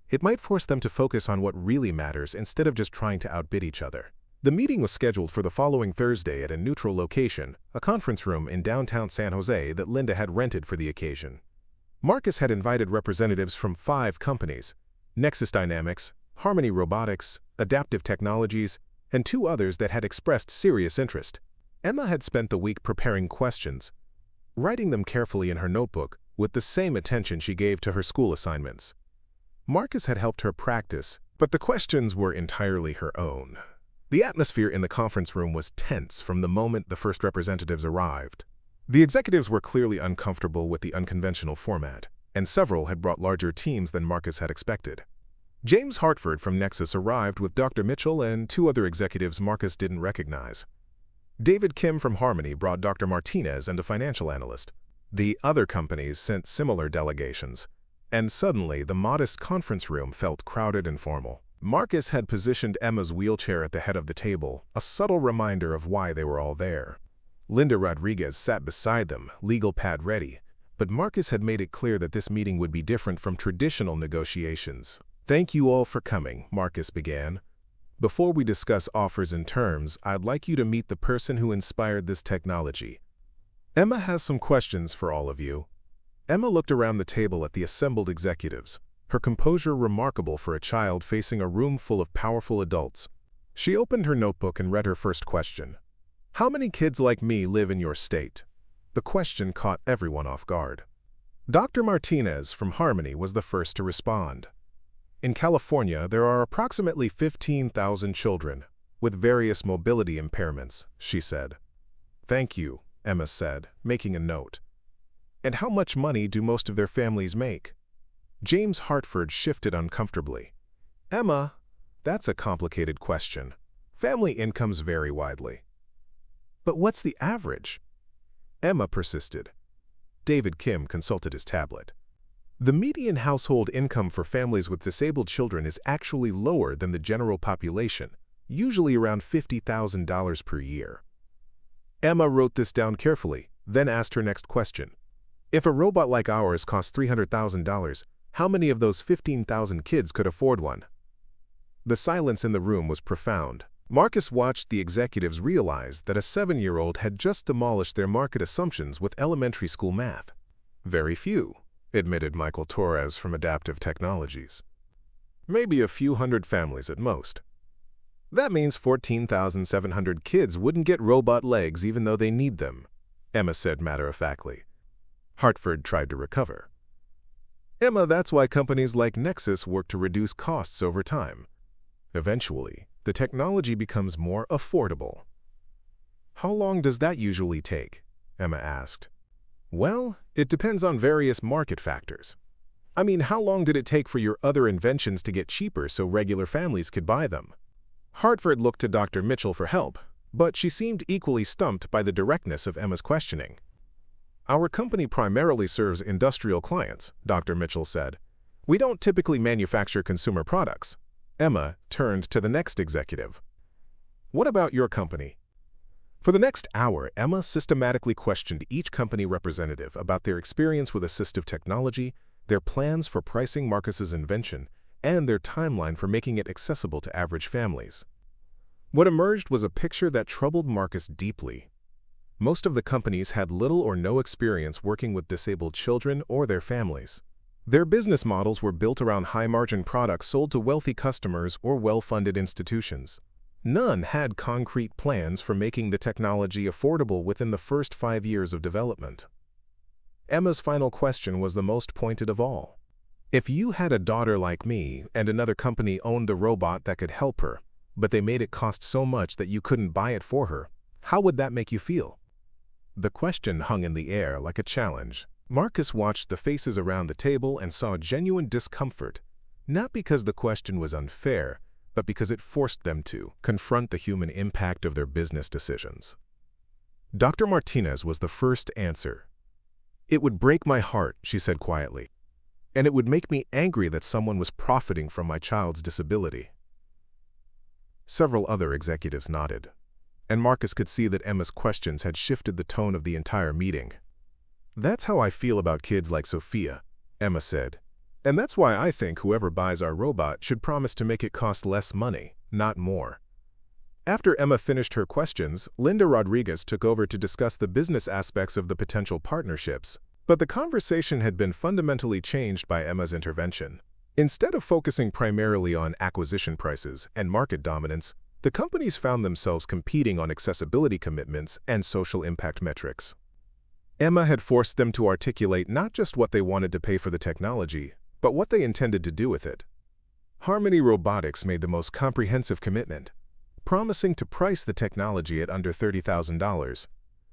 "it might force them to focus on what really matters instead of just trying to outbid each other." The meeting was scheduled for the following Thursday at a neutral location, a conference room in downtown San Jose that Linda had rented for the occasion. Marcus had invited representatives from 5 companies: Nexus Dynamics, Harmony Robotics, Adaptive Technologies, and 2 others that had expressed serious interest. Emma had spent the week preparing questions, writing them carefully in her notebook with the same attention she gave to her school assignments. Marcus had helped her practice, But the questions were entirely her own. The atmosphere in the conference room was tense from the moment the first representatives arrived. The executives were clearly uncomfortable with the unconventional format, and several had brought larger teams than Marcus had expected. James Hartford from Nexus arrived with Dr. Mitchell and two other executives Marcus didn't recognize. David Kim from Harmony brought Dr. Martinez and a financial analyst. The other companies sent similar delegations, and suddenly the modest conference room felt crowded and formal. Marcus had positioned Emma's wheelchair at the head of the table, a subtle reminder of why they were all there. Linda Rodriguez sat beside them, legal pad ready, but Marcus had made it clear that this meeting would be different from traditional negotiations. "Thank you all for coming," Marcus began. "Before we discuss offers and terms, I'd like you to meet the person who inspired this technology. Emma has some questions for all of you." Emma looked around the table at the assembled executives, her composure remarkable for a child facing a room full of powerful adults. She opened her notebook and read her first question. "How many kids like me live in your state?" The question caught everyone off guard. Dr. Martinez from Harmony was the first to respond. "In California, there are approximately 15,000 children with various mobility impairments," she said. "Thank you," Emma said, making a note. "And how much money do most of their families make?" James Hartford shifted uncomfortably. "Emma, that's a complicated question. Family incomes vary widely." "But what's the average?" Emma persisted. David Kim consulted his tablet. "The median household income for families with disabled children is actually lower than the general population, usually around $50,000 per year." Emma wrote this down carefully, then asked her next question. "If a robot like ours costs $300,000, how many of those 15,000 kids could afford one?" The silence in the room was profound. Marcus watched the executives realize that a 7-year-old had just demolished their market assumptions with elementary school math. "Very few," admitted Michael Torres from Adaptive Technologies. "Maybe a few hundred families at most." "That means 14,700 kids wouldn't get robot legs even though they need them," Emma said matter-of-factly. Hartford tried to recover. "Emma, that's why companies like Nexus work to reduce costs over time. Eventually, the technology becomes more affordable." "How long does that usually take?" Emma asked. "Well, it depends on various market factors. I mean, how long did it take for your other inventions to get cheaper so regular families could buy them?" Hartford looked to Dr. Mitchell for help, but she seemed equally stumped by the directness of Emma's questioning. "Our company primarily serves industrial clients," Dr. Mitchell said. "We don't typically manufacture consumer products." Emma turned to the next executive. "What about your company?" For the next hour, Emma systematically questioned each company representative about their experience with assistive technology, their plans for pricing Marcus's invention, and their timeline for making it accessible to average families. What emerged was a picture that troubled Marcus deeply. Most of the companies had little or no experience working with disabled children or their families. Their business models were built around high-margin products sold to wealthy customers or well-funded institutions. None had concrete plans for making the technology affordable within the first 5 years of development. Emma's final question was the most pointed of all. "If you had a daughter like me and another company owned the robot that could help her, but they made it cost so much that you couldn't buy it for her, how would that make you feel?" The question hung in the air like a challenge. Marcus watched the faces around the table and saw genuine discomfort, not because the question was unfair, but because it forced them to confront the human impact of their business decisions. Dr. Martinez was the first to answer. "It would break my heart," she said quietly, "and it would make me angry that someone was profiting from my child's disability." Several other executives nodded, and Marcus could see that Emma's questions had shifted the tone of the entire meeting. "That's how I feel about kids like Sophia," Emma said. "And that's why I think whoever buys our robot should promise to make it cost less money, not more." After Emma finished her questions, Linda Rodriguez took over to discuss the business aspects of the potential partnerships. But the conversation had been fundamentally changed by Emma's intervention. Instead of focusing primarily on acquisition prices and market dominance, the companies found themselves competing on accessibility commitments and social impact metrics. Emma had forced them to articulate not just what they wanted to pay for the technology, but what they intended to do with it. Harmony Robotics made the most comprehensive commitment, promising to price the technology at under $30,000,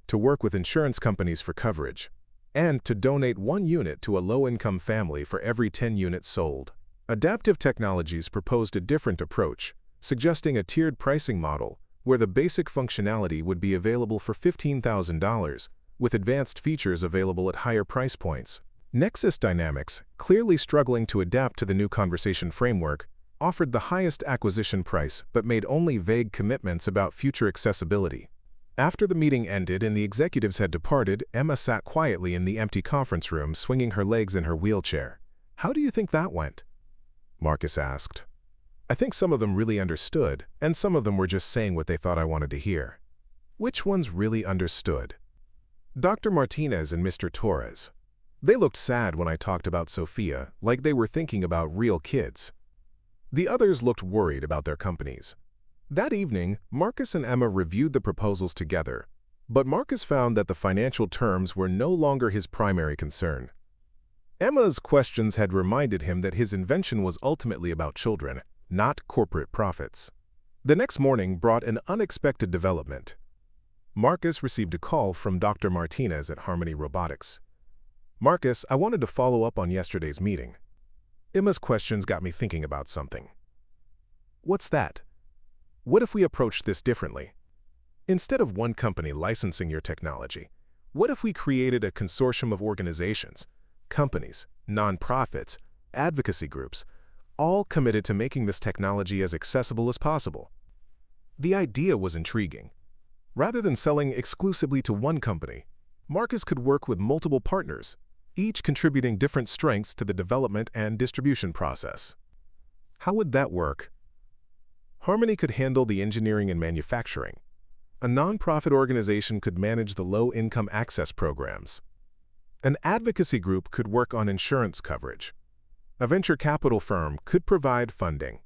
to work with insurance companies for coverage, and to donate 1 unit to a low-income family for every 10 units sold. Adaptive Technologies proposed a different approach, suggesting a tiered pricing model where the basic functionality would be available for $15,000, with advanced features available at higher price points. Nexus Dynamics, clearly struggling to adapt to the new conversation framework, offered the highest acquisition price but made only vague commitments about future accessibility. After the meeting ended and the executives had departed, Emma sat quietly in the empty conference room, swinging her legs in her wheelchair. "How do you think that went?" Marcus asked. "I think some of them really understood, and some of them were just saying what they thought I wanted to hear." "Which ones really understood?" "Dr. Martinez and Mr. Torres. They looked sad when I talked about Sophia, like they were thinking about real kids. The others looked worried about their companies." That evening, Marcus and Emma reviewed the proposals together, but Marcus found that the financial terms were no longer his primary concern. Emma's questions had reminded him that his invention was ultimately about children, not corporate profits. The next morning brought an unexpected development. Marcus received a call from Dr. Martinez at Harmony Robotics. "Marcus, I wanted to follow up on yesterday's meeting. Emma's questions got me thinking about something." "What's that?" "What if we approached this differently? Instead of one company licensing your technology, what if we created a consortium of organizations, companies, nonprofits, advocacy groups, all committed to making this technology as accessible as possible?" The idea was intriguing. Rather than selling exclusively to one company, Marcus could work with multiple partners, each contributing different strengths to the development and distribution process. How would that work? Harmony could handle the engineering and manufacturing. A nonprofit organization could manage the low-income access programs. An advocacy group could work on insurance coverage. A venture capital firm could provide funding.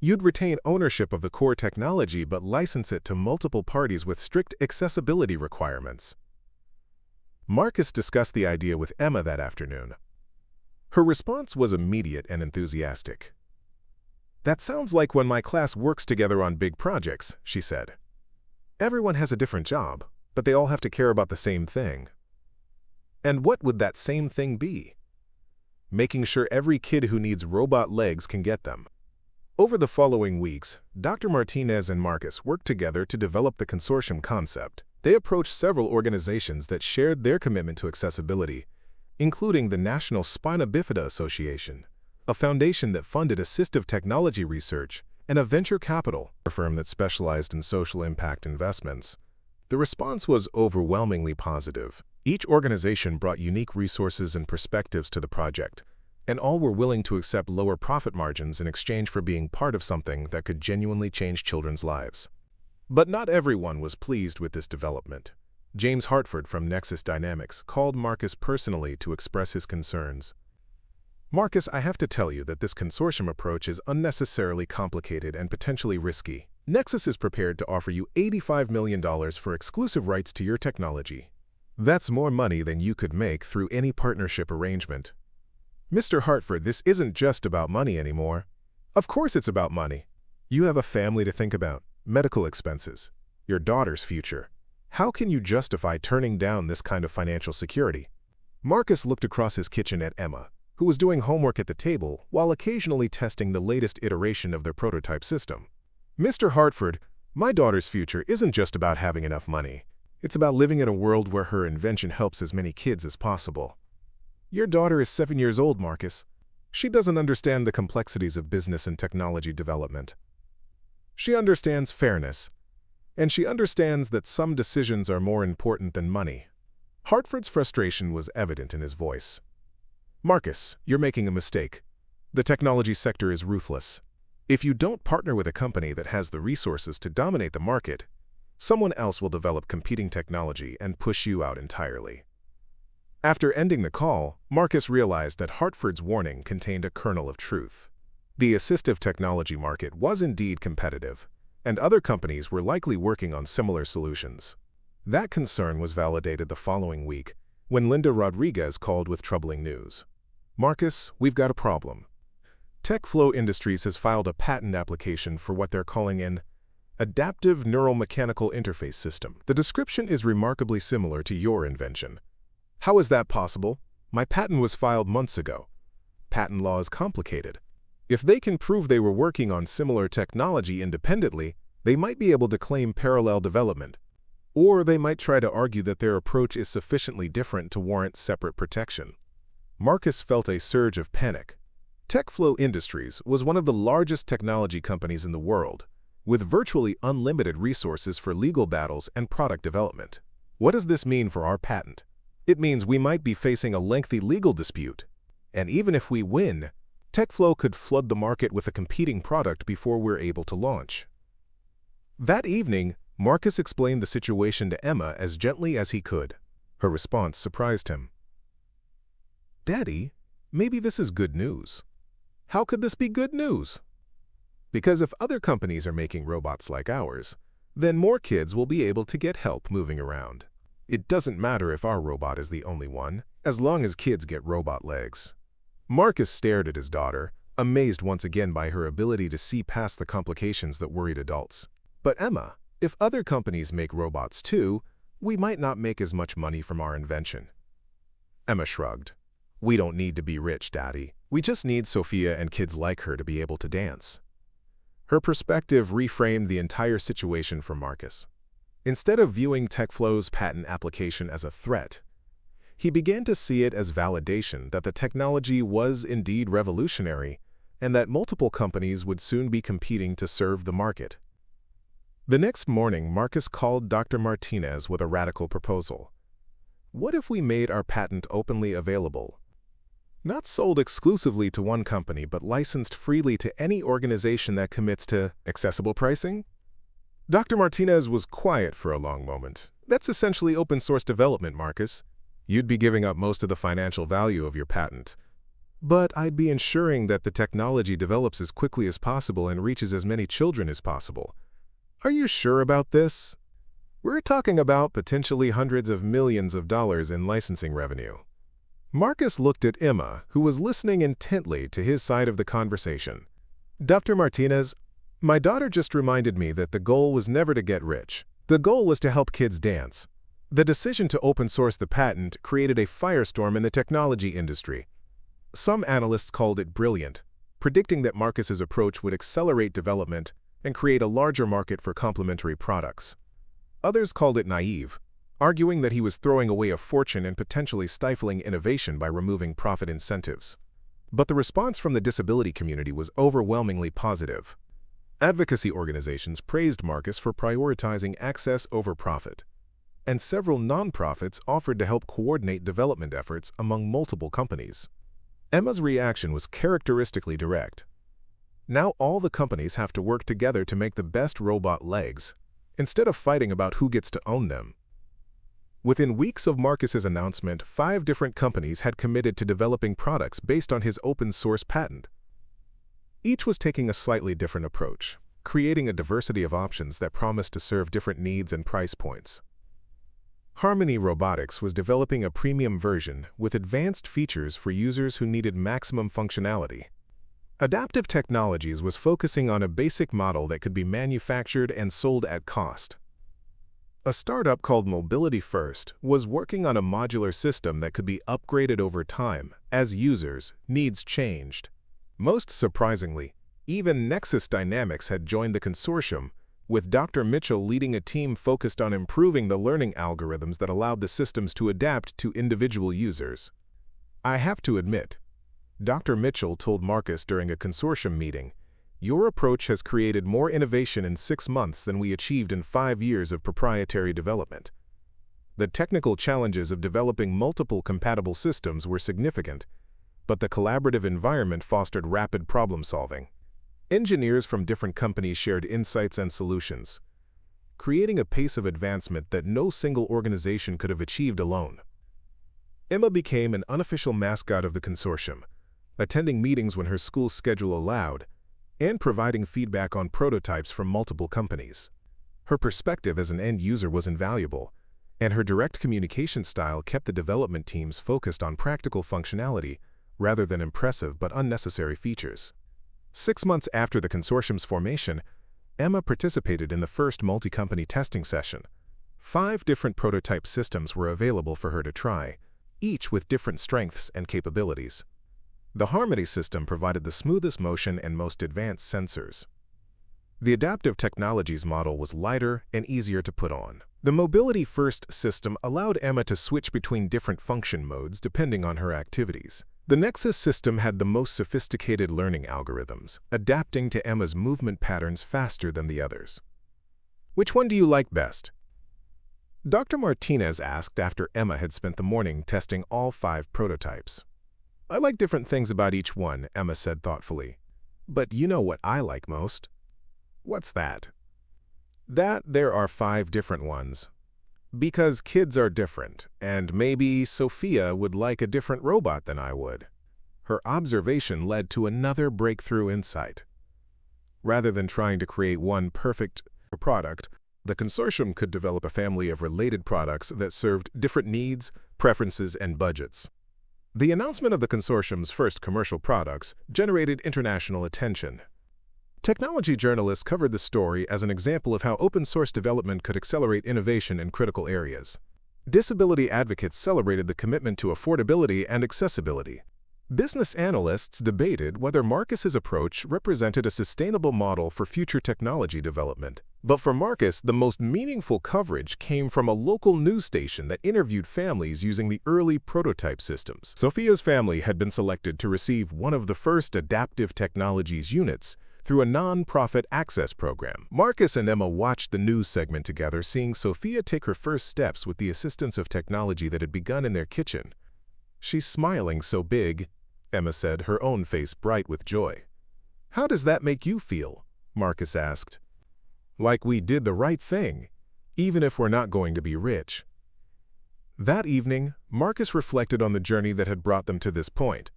You'd retain ownership of the core technology but license it to multiple parties with strict accessibility requirements. Marcus discussed the idea with Emma that afternoon. Her response was immediate and enthusiastic. "That sounds like when my class works together on big projects," she said. "Everyone has a different job, but they all have to care about the same thing." And what would that same thing be? Making sure every kid who needs robot legs can get them. Over the following weeks, Dr. Martinez and Marcus worked together to develop the consortium concept. They approached several organizations that shared their commitment to accessibility, including the National Spina Bifida Association, a foundation that funded assistive technology research, and a venture capital firm that specialized in social impact investments. The response was overwhelmingly positive. Each organization brought unique resources and perspectives to the project, and all were willing to accept lower profit margins in exchange for being part of something that could genuinely change children's lives. But not everyone was pleased with this development. James Hartford from Nexus Dynamics called Marcus personally to express his concerns. "Marcus, I have to tell you that this consortium approach is unnecessarily complicated and potentially risky. Nexus is prepared to offer you $85 million for exclusive rights to your technology. That's more money than you could make through any partnership arrangement." "Mr. Hartford, this isn't just about money anymore." "Of course it's about money. You have a family to think about, medical expenses, your daughter's future. How can you justify turning down this kind of financial security?" Marcus looked across his kitchen at Emma, who was doing homework at the table while occasionally testing the latest iteration of their prototype system. "Mr. Hartford, my daughter's future isn't just about having enough money. It's about living in a world where her invention helps as many kids as possible." "Your daughter is 7 years old, Marcus. She doesn't understand the complexities of business and technology development. She understands fairness, and she understands that some decisions are more important than money." Hartford's frustration was evident in his voice. "Marcus, you're making a mistake. The technology sector is ruthless. If you don't partner with a company that has the resources to dominate the market, someone else will develop competing technology and push you out entirely." After ending the call, Marcus realized that Hartford's warning contained a kernel of truth. The assistive technology market was indeed competitive, and other companies were likely working on similar solutions. That concern was validated the following week when Linda Rodriguez called with troubling news. "Marcus, we've got a problem. TechFlow Industries has filed a patent application for what they're calling an adaptive neuromechanical interface system. The description is remarkably similar to your invention. How is that possible? My patent was filed months ago. Patent law is complicated. If they can prove they were working on similar technology independently, they might be able to claim parallel development. Or they might try to argue that their approach is sufficiently different to warrant separate protection. Marcus felt a surge of panic. TechFlow Industries was one of the largest technology companies in the world, with virtually unlimited resources for legal battles and product development. What does this mean for our patent? It means we might be facing a lengthy legal dispute. And even if we win, TechFlow could flood the market with a competing product before we're able to launch. That evening, Marcus explained the situation to Emma as gently as he could. Her response surprised him. "Daddy, maybe this is good news." "How could this be good news?" "Because if other companies are making robots like ours, then more kids will be able to get help moving around. It doesn't matter if our robot is the only one, as long as kids get robot legs." Marcus stared at his daughter, amazed once again by her ability to see past the complications that worried adults. "But Emma, if other companies make robots too, we might not make as much money from our invention." Emma shrugged. "We don't need to be rich, Daddy. We just need Sophia and kids like her to be able to dance." Her perspective reframed the entire situation for Marcus. Instead of viewing TechFlow's patent application as a threat, he began to see it as validation that the technology was indeed revolutionary and that multiple companies would soon be competing to serve the market. The next morning, Marcus called Dr. Martinez with a radical proposal. What if we made our patent openly available? Not sold exclusively to one company, but licensed freely to any organization that commits to accessible pricing? Dr. Martinez was quiet for a long moment. That's essentially open source development, Marcus. You'd be giving up most of the financial value of your patent. But I'd be ensuring that the technology develops as quickly as possible and reaches as many children as possible. Are you sure about this? We're talking about potentially hundreds of millions of dollars in licensing revenue. Marcus looked at Emma, who was listening intently to his side of the conversation. "Dr. Martinez, my daughter just reminded me that the goal was never to get rich. The goal was to help kids dance. The decision to open source the patent created a firestorm in the technology industry. Some analysts called it brilliant, predicting that Marcus's approach would accelerate development and create a larger market for complementary products. Others called it naive, arguing that he was throwing away a fortune and potentially stifling innovation by removing profit incentives. But the response from the disability community was overwhelmingly positive. Advocacy organizations praised Marcus for prioritizing access over profit, and several nonprofits offered to help coordinate development efforts among multiple companies. Emma's reaction was characteristically direct. Now all the companies have to work together to make the best robot legs, instead of fighting about who gets to own them. Within weeks of Marcus's announcement, 5 different companies had committed to developing products based on his open-source patent. Each was taking a slightly different approach, creating a diversity of options that promised to serve different needs and price points. Harmony Robotics was developing a premium version with advanced features for users who needed maximum functionality. Adaptive Technologies was focusing on a basic model that could be manufactured and sold at cost. A startup called Mobility First was working on a modular system that could be upgraded over time as users' needs changed. Most surprisingly, even Nexus Dynamics had joined the consortium, with Dr. Mitchell leading a team focused on improving the learning algorithms that allowed the systems to adapt to individual users. "I have to admit," Dr. Mitchell told Marcus during a consortium meeting, "your approach has created more innovation in 6 months than we achieved in 5 years of proprietary development." The technical challenges of developing multiple compatible systems were significant, but the collaborative environment fostered rapid problem-solving. Engineers from different companies shared insights and solutions, creating a pace of advancement that no single organization could have achieved alone. Emma became an unofficial mascot of the consortium, attending meetings when her school's schedule allowed, and providing feedback on prototypes from multiple companies. Her perspective as an end user was invaluable, and her direct communication style kept the development teams focused on practical functionality rather than impressive but unnecessary features. 6 months after the consortium's formation, Emma participated in the first multi-company testing session. 5 different prototype systems were available for her to try, each with different strengths and capabilities. The Harmony system provided the smoothest motion and most advanced sensors. The Adaptive Technologies model was lighter and easier to put on. The Mobility First system allowed Emma to switch between different function modes depending on her activities. The Nexus system had the most sophisticated learning algorithms, adapting to Emma's movement patterns faster than the others. "Which one do you like best?" Dr. Martinez asked after Emma had spent the morning testing all 5 prototypes. "I like different things about each one," Emma said thoughtfully. "But you know what I like most." "What's that?" "That there are 5 different ones. Because kids are different, and maybe Sophia would like a different robot than I would." Her observation led to another breakthrough insight. Rather than trying to create one perfect product, the consortium could develop a family of related products that served different needs, preferences, and budgets. The announcement of the consortium's first commercial products generated international attention. Technology journalists covered the story as an example of how open-source development could accelerate innovation in critical areas. Disability advocates celebrated the commitment to affordability and accessibility. Business analysts debated whether Marcus's approach represented a sustainable model for future technology development. But for Marcus, the most meaningful coverage came from a local news station that interviewed families using the early prototype systems. Sophia's family had been selected to receive one of the first Adaptive Technologies units through a non-profit access program. Marcus and Emma watched the news segment together, seeing Sophia take her first steps with the assistance of technology that had begun in their kitchen. "She's smiling so big," Emma said, her own face bright with joy. "How does that make you feel?" Marcus asked. "Like we did the right thing, even if we're not going to be rich." That evening, Marcus reflected on the journey that had brought them to this point.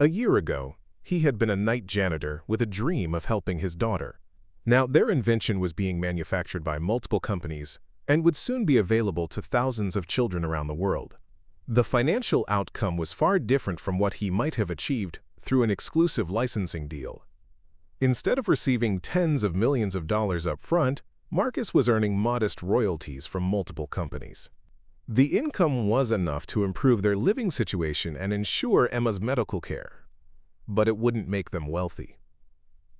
A year ago, he had been a night janitor with a dream of helping his daughter. Now their invention was being manufactured by multiple companies and would soon be available to thousands of children around the world. The financial outcome was far different from what he might have achieved through an exclusive licensing deal. Instead of receiving tens of millions of dollars up front, Marcus was earning modest royalties from multiple companies. The income was enough to improve their living situation and ensure Emma's medical care, but it wouldn't make them wealthy.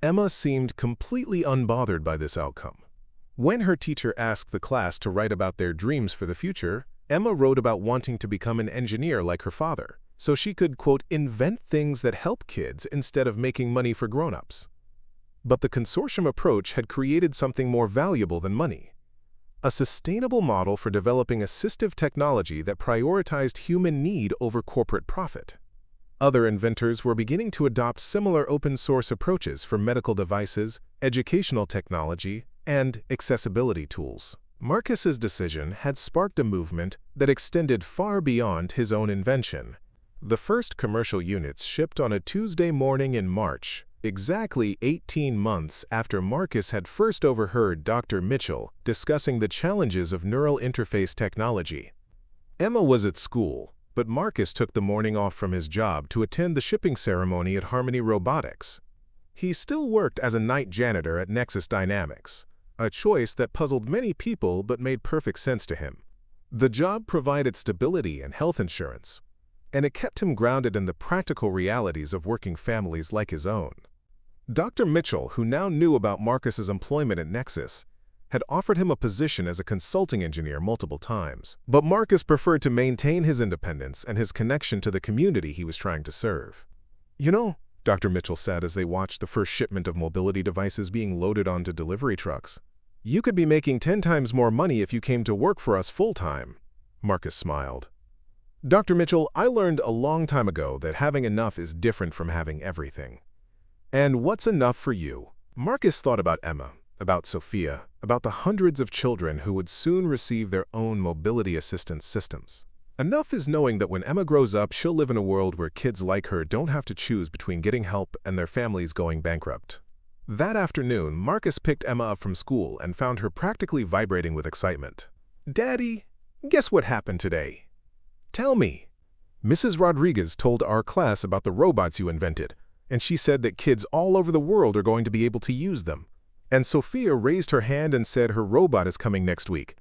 Emma seemed completely unbothered by this outcome. When her teacher asked the class to write about their dreams for the future, Emma wrote about wanting to become an engineer like her father, so she could, quote, invent things that help kids instead of making money for grown-ups. But the consortium approach had created something more valuable than money: a sustainable model for developing assistive technology that prioritized human need over corporate profit. Other inventors were beginning to adopt similar open-source approaches for medical devices, educational technology, and accessibility tools. Marcus's decision had sparked a movement that extended far beyond his own invention. The first commercial units shipped on a Tuesday morning in March, exactly 18 months after Marcus had first overheard Dr. Mitchell discussing the challenges of neural interface technology. Emma was at school, but Marcus took the morning off from his job to attend the shipping ceremony at Harmony Robotics. He still worked as a night janitor at Nexus Dynamics, a choice that puzzled many people but made perfect sense to him. The job provided stability and health insurance, and it kept him grounded in the practical realities of working families like his own. Dr. Mitchell, who now knew about Marcus's employment at Nexus, had offered him a position as a consulting engineer multiple times. But Marcus preferred to maintain his independence and his connection to the community he was trying to serve. "You know," Dr. Mitchell said as they watched the first shipment of mobility devices being loaded onto delivery trucks, "you could be making 10 times more money if you came to work for us full-time." Marcus smiled. "Dr. Mitchell, I learned a long time ago that having enough is different from having everything." "And what's enough for you?" Marcus thought about Emma, about Sophia, about the hundreds of children who would soon receive their own mobility assistance systems. Enough is knowing that when Emma grows up, she'll live in a world where kids like her don't have to choose between getting help and their families going bankrupt. That afternoon, Marcus picked Emma up from school and found her practically vibrating with excitement. "Daddy, guess what happened today?" "Tell me." "Mrs. Rodriguez told our class about the robots you invented. and she said that kids all over the world are going to be able to use them. And Sophia raised her hand and said her robot is coming next week.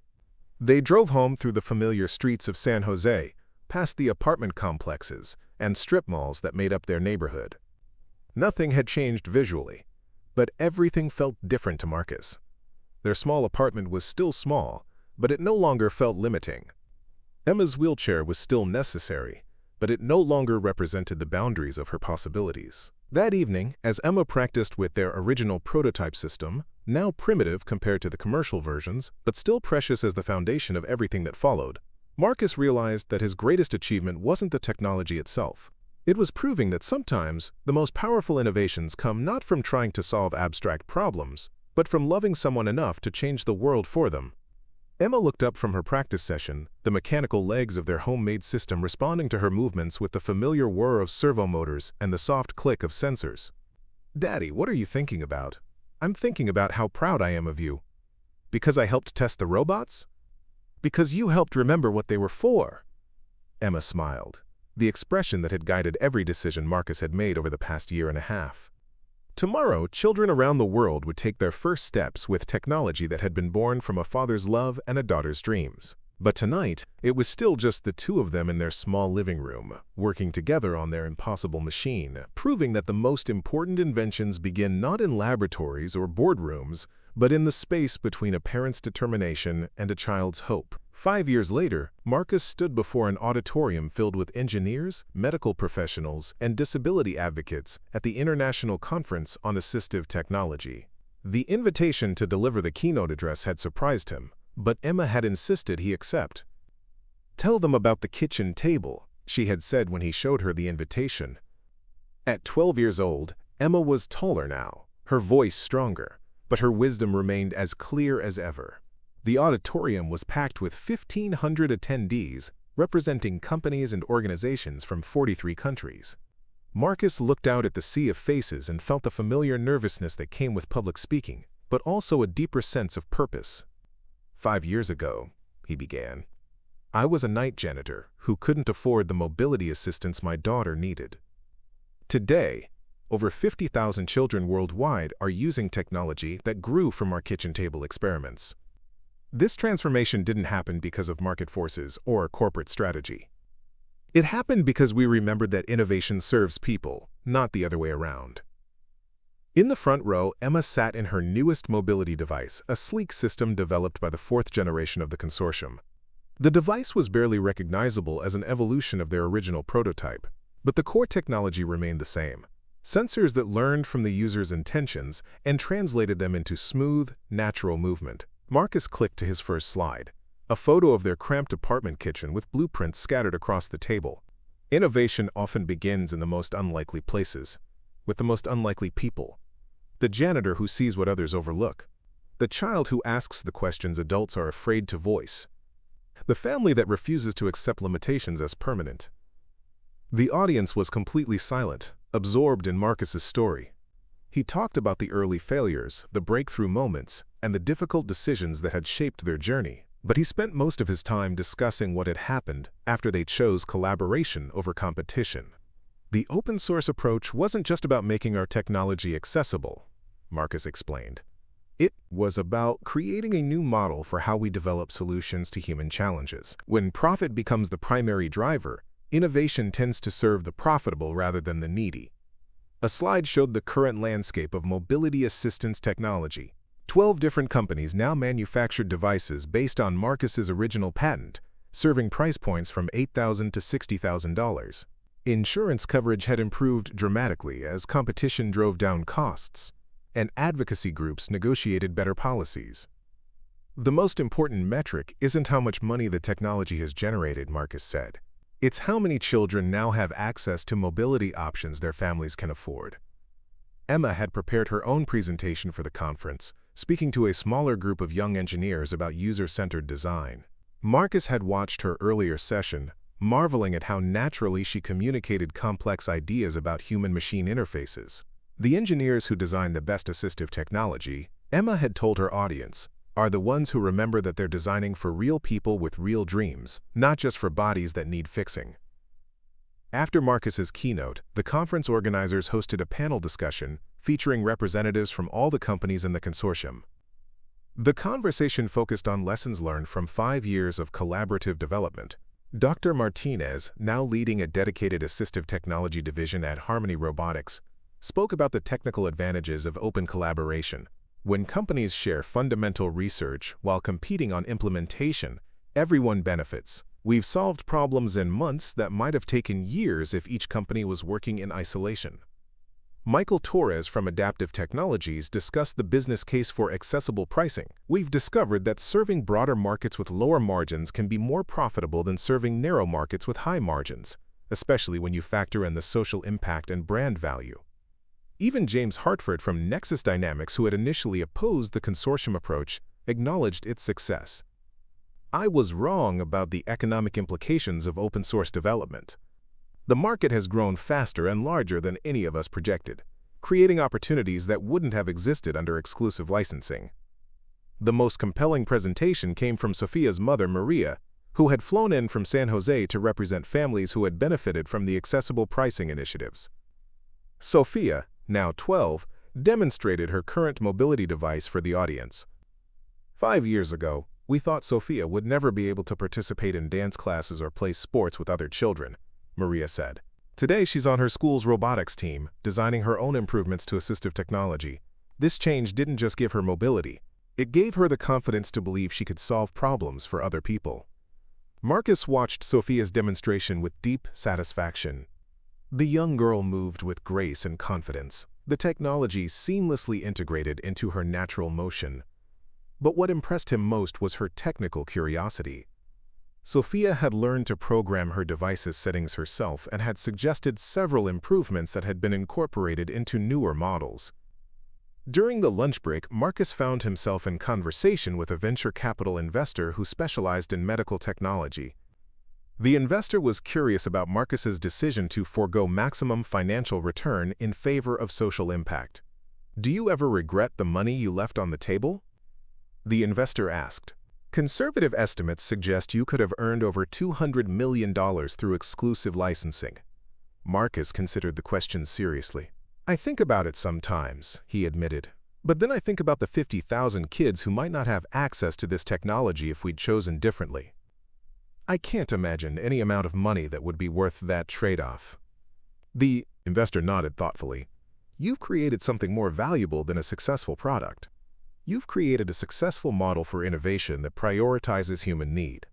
They drove home through the familiar streets of San Jose, past the apartment complexes and strip malls that made up their neighborhood. Nothing had changed visually, but everything felt different to Marcus. Their small apartment was still small, but it no longer felt limiting. Emma's wheelchair was still necessary, but it no longer represented the boundaries of her possibilities. That evening, as Emma practiced with their original prototype system, now primitive compared to the commercial versions, but still precious as the foundation of everything that followed, Marcus realized that his greatest achievement wasn't the technology itself. It was proving that sometimes the most powerful innovations come not from trying to solve abstract problems, but from loving someone enough to change the world for them. Emma looked up from her practice session, the mechanical legs of their homemade system responding to her movements with the familiar whir of servo motors and the soft click of sensors. "Daddy, what are you thinking about?" "I'm thinking about how proud I am of you." "Because I helped test the robots?" "Because you helped remember what they were for." Emma smiled, the expression that had guided every decision Marcus had made over the past year and a half. Tomorrow, children around the world would take their first steps with technology that had been born from a father's love and a daughter's dreams. But tonight, it was still just the two of them in their small living room, working together on their impossible machine, proving that the most important inventions begin not in laboratories or boardrooms, but in the space between a parent's determination and a child's hope. 5 years later, Marcus stood before an auditorium filled with engineers, medical professionals, and disability advocates at the International Conference on Assistive Technology. The invitation to deliver the keynote address had surprised him, but Emma had insisted he accept. "Tell them about the kitchen table," she had said when he showed her the invitation. At 12 years old, Emma was taller now, her voice stronger, but her wisdom remained as clear as ever. The auditorium was packed with 1,500 attendees, representing companies and organizations from 43 countries. Marcus looked out at the sea of faces and felt the familiar nervousness that came with public speaking, but also a deeper sense of purpose. 5 years ago, he began, I was a night janitor who couldn't afford the mobility assistance my daughter needed. Today, over 50,000 children worldwide are using technology that grew from our kitchen table experiments. This transformation didn't happen because of market forces or corporate strategy. It happened because we remembered that innovation serves people, not the other way around. In the front row, Emma sat in her newest mobility device, a sleek system developed by the 4th generation of the consortium. The device was barely recognizable as an evolution of their original prototype, but the core technology remained the same. Sensors that learned from the user's intentions and translated them into smooth, natural movement. Marcus clicked to his first slide, a photo of their cramped apartment kitchen with blueprints scattered across the table. Innovation often begins in the most unlikely places, with the most unlikely people. The janitor who sees what others overlook. The child who asks the questions adults are afraid to voice. The family that refuses to accept limitations as permanent. The audience was completely silent, absorbed in Marcus's story. He talked about the early failures, the breakthrough moments, and the difficult decisions that had shaped their journey. But he spent most of his time discussing what had happened after they chose collaboration over competition. The open-source approach wasn't just about making our technology accessible, Marcus explained. It was about creating a new model for how we develop solutions to human challenges. When profit becomes the primary driver, innovation tends to serve the profitable rather than the needy. A slide showed the current landscape of mobility assistance technology. 12 different companies now manufactured devices based on Marcus's original patent, serving price points from $8,000 to $60,000. Insurance coverage had improved dramatically as competition drove down costs, and advocacy groups negotiated better policies. The most important metric isn't how much money the technology has generated, Marcus said. It's how many children now have access to mobility options their families can afford. Emma had prepared her own presentation for the conference, speaking to a smaller group of young engineers about user-centered design. Marcus had watched her earlier session, marveling at how naturally she communicated complex ideas about human-machine interfaces. The engineers who designed the best assistive technology, Emma had told her audience, are the ones who remember that they're designing for real people with real dreams, not just for bodies that need fixing. After Marcus's keynote, the conference organizers hosted a panel discussion featuring representatives from all the companies in the consortium. The conversation focused on lessons learned from 5 years of collaborative development. Dr. Martinez, now leading a dedicated assistive technology division at Harmony Robotics, spoke about the technical advantages of open collaboration. When companies share fundamental research while competing on implementation, everyone benefits. We've solved problems in months that might have taken years if each company was working in isolation. Michael Torres from Adaptive Technologies discussed the business case for accessible pricing. We've discovered that serving broader markets with lower margins can be more profitable than serving narrow markets with high margins, especially when you factor in the social impact and brand value. Even James Hartford from Nexus Dynamics, who had initially opposed the consortium approach, acknowledged its success. I was wrong about the economic implications of open-source development. The market has grown faster and larger than any of us projected, creating opportunities that wouldn't have existed under exclusive licensing. The most compelling presentation came from Sophia's mother, Maria, who had flown in from San Jose to represent families who had benefited from the accessible pricing initiatives. Sophia, now 12, demonstrated her current mobility device for the audience. 5 years ago, we thought Sophia would never be able to participate in dance classes or play sports with other children, Maria said. Today she's on her school's robotics team, designing her own improvements to assistive technology. This change didn't just give her mobility, it gave her the confidence to believe she could solve problems for other people. Marcus watched Sophia's demonstration with deep satisfaction. The young girl moved with grace and confidence, the technology seamlessly integrated into her natural motion. But what impressed him most was her technical curiosity. Sophia had learned to program her device's settings herself and had suggested several improvements that had been incorporated into newer models. During the lunch break, Marcus found himself in conversation with a venture capital investor who specialized in medical technology. The investor was curious about Marcus's decision to forego maximum financial return in favor of social impact. "Do you ever regret the money you left on the table?" the investor asked. "Conservative estimates suggest you could have earned over $200 million through exclusive licensing." Marcus considered the question seriously. "I think about it sometimes," he admitted. "But then I think about the 50,000 kids who might not have access to this technology if we'd chosen differently. I can't imagine any amount of money that would be worth that trade-off." The investor nodded thoughtfully. "You've created something more valuable than a successful product. You've created a successful model for innovation that prioritizes human need."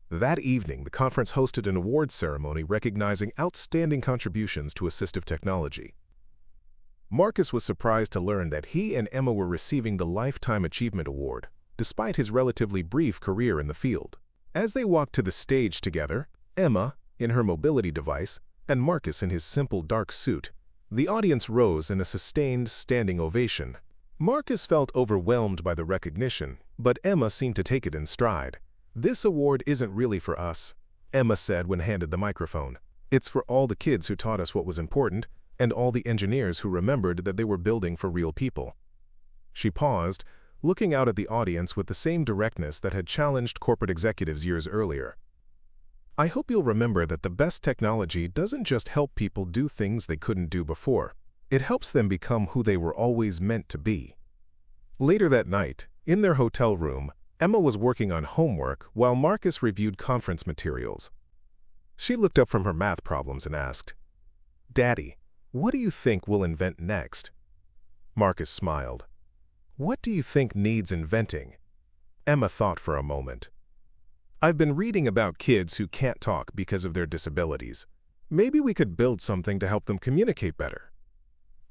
That evening, the conference hosted an awards ceremony recognizing outstanding contributions to assistive technology. Marcus was surprised to learn that he and Emma were receiving the Lifetime Achievement Award, despite his relatively brief career in the field. As they walked to the stage together, Emma, in her mobility device, and Marcus in his simple dark suit, the audience rose in a sustained standing ovation. Marcus felt overwhelmed by the recognition, but Emma seemed to take it in stride. "This award isn't really for us," Emma said when handed the microphone. "It's for all the kids who taught us what was important, and all the engineers who remembered that they were building for real people." She paused, looking out at the audience with the same directness that had challenged corporate executives years earlier. "I hope you'll remember that the best technology doesn't just help people do things they couldn't do before. It helps them become who they were always meant to be." Later that night, in their hotel room, Emma was working on homework while Marcus reviewed conference materials. She looked up from her math problems and asked, "Daddy, what do you think we'll invent next?" Marcus smiled. "What do you think needs inventing?" Emma thought for a moment. "I've been reading about kids who can't talk because of their disabilities. Maybe we could build something to help them communicate better."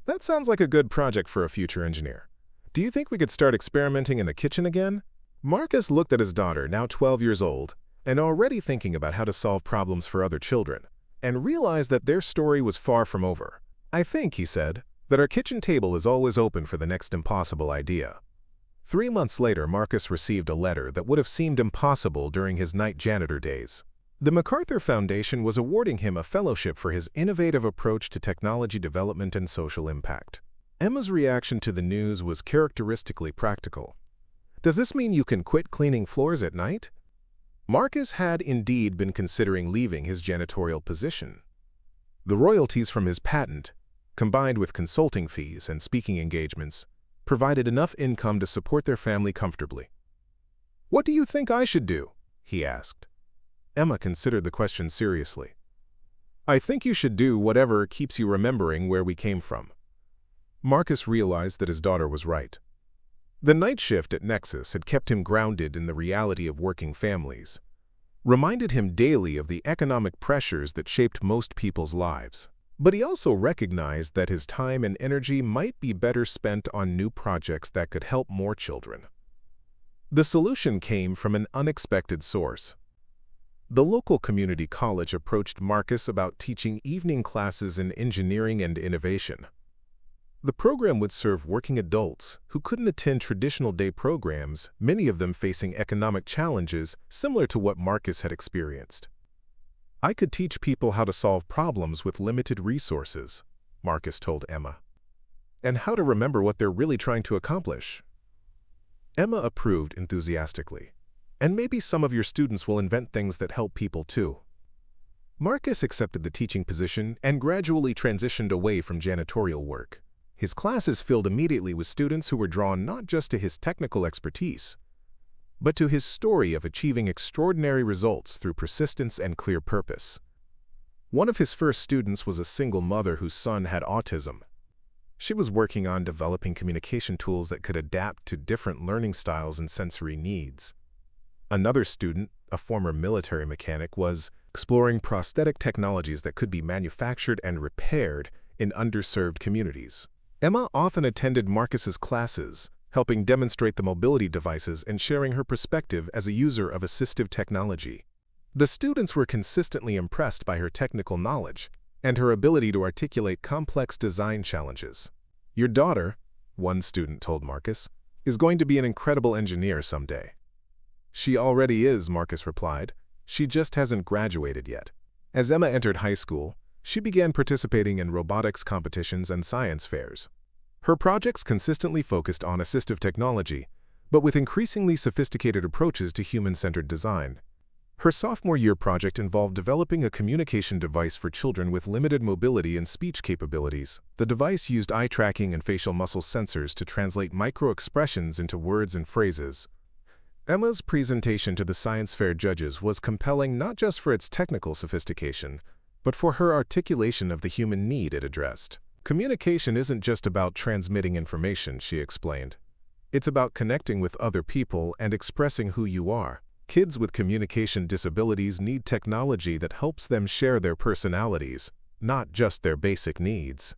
"That sounds like a good project for a future engineer. Do you think we could start experimenting in the kitchen again?" Marcus looked at his daughter, now 12 years old, and already thinking about how to solve problems for other children, and realized that their story was far from over. "I think," he said, "that our kitchen table is always open for the next impossible idea." 3 months later, Marcus received a letter that would have seemed impossible during his night janitor days. The MacArthur Foundation was awarding him a fellowship for his innovative approach to technology development and social impact. Emma's reaction to the news was characteristically practical. "Does this mean you can quit cleaning floors at night?" Marcus had indeed been considering leaving his janitorial position. The royalties from his patent, combined with consulting fees and speaking engagements, provided enough income to support their family comfortably. "What do you think I should do?" he asked. Emma considered the question seriously. "I think you should do whatever keeps you remembering where we came from." Marcus realized that his daughter was right. The night shift at Nexus had kept him grounded in the reality of working families, reminded him daily of the economic pressures that shaped most people's lives. But he also recognized that his time and energy might be better spent on new projects that could help more children. The solution came from an unexpected source. The local community college approached Marcus about teaching evening classes in engineering and innovation. The program would serve working adults who couldn't attend traditional day programs, many of them facing economic challenges similar to what Marcus had experienced. "I could teach people how to solve problems with limited resources," Marcus told Emma, "and how to remember what they're really trying to accomplish." Emma approved enthusiastically. "And maybe some of your students will invent things that help people too." Marcus accepted the teaching position and gradually transitioned away from janitorial work. His classes filled immediately with students who were drawn not just to his technical expertise, but to his story of achieving extraordinary results through persistence and clear purpose. One of his first students was a single mother whose son had autism. She was working on developing communication tools that could adapt to different learning styles and sensory needs. Another student, a former military mechanic, was exploring prosthetic technologies that could be manufactured and repaired in underserved communities. Emma often attended Marcus's classes, helping demonstrate the mobility devices and sharing her perspective as a user of assistive technology. The students were consistently impressed by her technical knowledge and her ability to articulate complex design challenges. "Your daughter," one student told Marcus, "is going to be an incredible engineer someday." "She already is," Marcus replied. "She just hasn't graduated yet." As Emma entered high school, she began participating in robotics competitions and science fairs. Her projects consistently focused on assistive technology, but with increasingly sophisticated approaches to human-centered design. Her sophomore year project involved developing a communication device for children with limited mobility and speech capabilities. The device used eye tracking and facial muscle sensors to translate micro-expressions into words and phrases. Emma's presentation to the science fair judges was compelling not just for its technical sophistication, but for her articulation of the human need it addressed. "Communication isn't just about transmitting information," she explained. "It's about connecting with other people and expressing who you are. Kids with communication disabilities need technology that helps them share their personalities, not just their basic needs."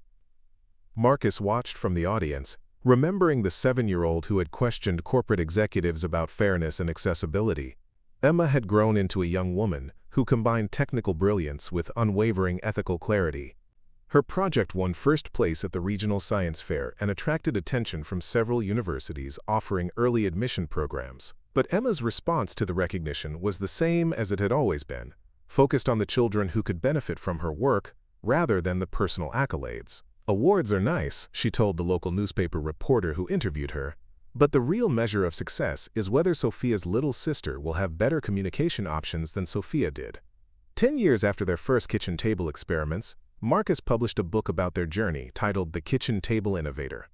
Marcus watched from the audience, remembering the 7-year-old who had questioned corporate executives about fairness and accessibility. Emma had grown into a young woman who combined technical brilliance with unwavering ethical clarity. Her project won first place at the regional science fair and attracted attention from several universities offering early admission programs. But Emma's response to the recognition was the same as it had always been, focused on the children who could benefit from her work rather than the personal accolades. "Awards are nice," she told the local newspaper reporter who interviewed her, "but the real measure of success is whether Sophia's little sister will have better communication options than Sophia did." 10 years after their first kitchen table experiments, Marcus published a book about their journey titled The Kitchen Table Innovator.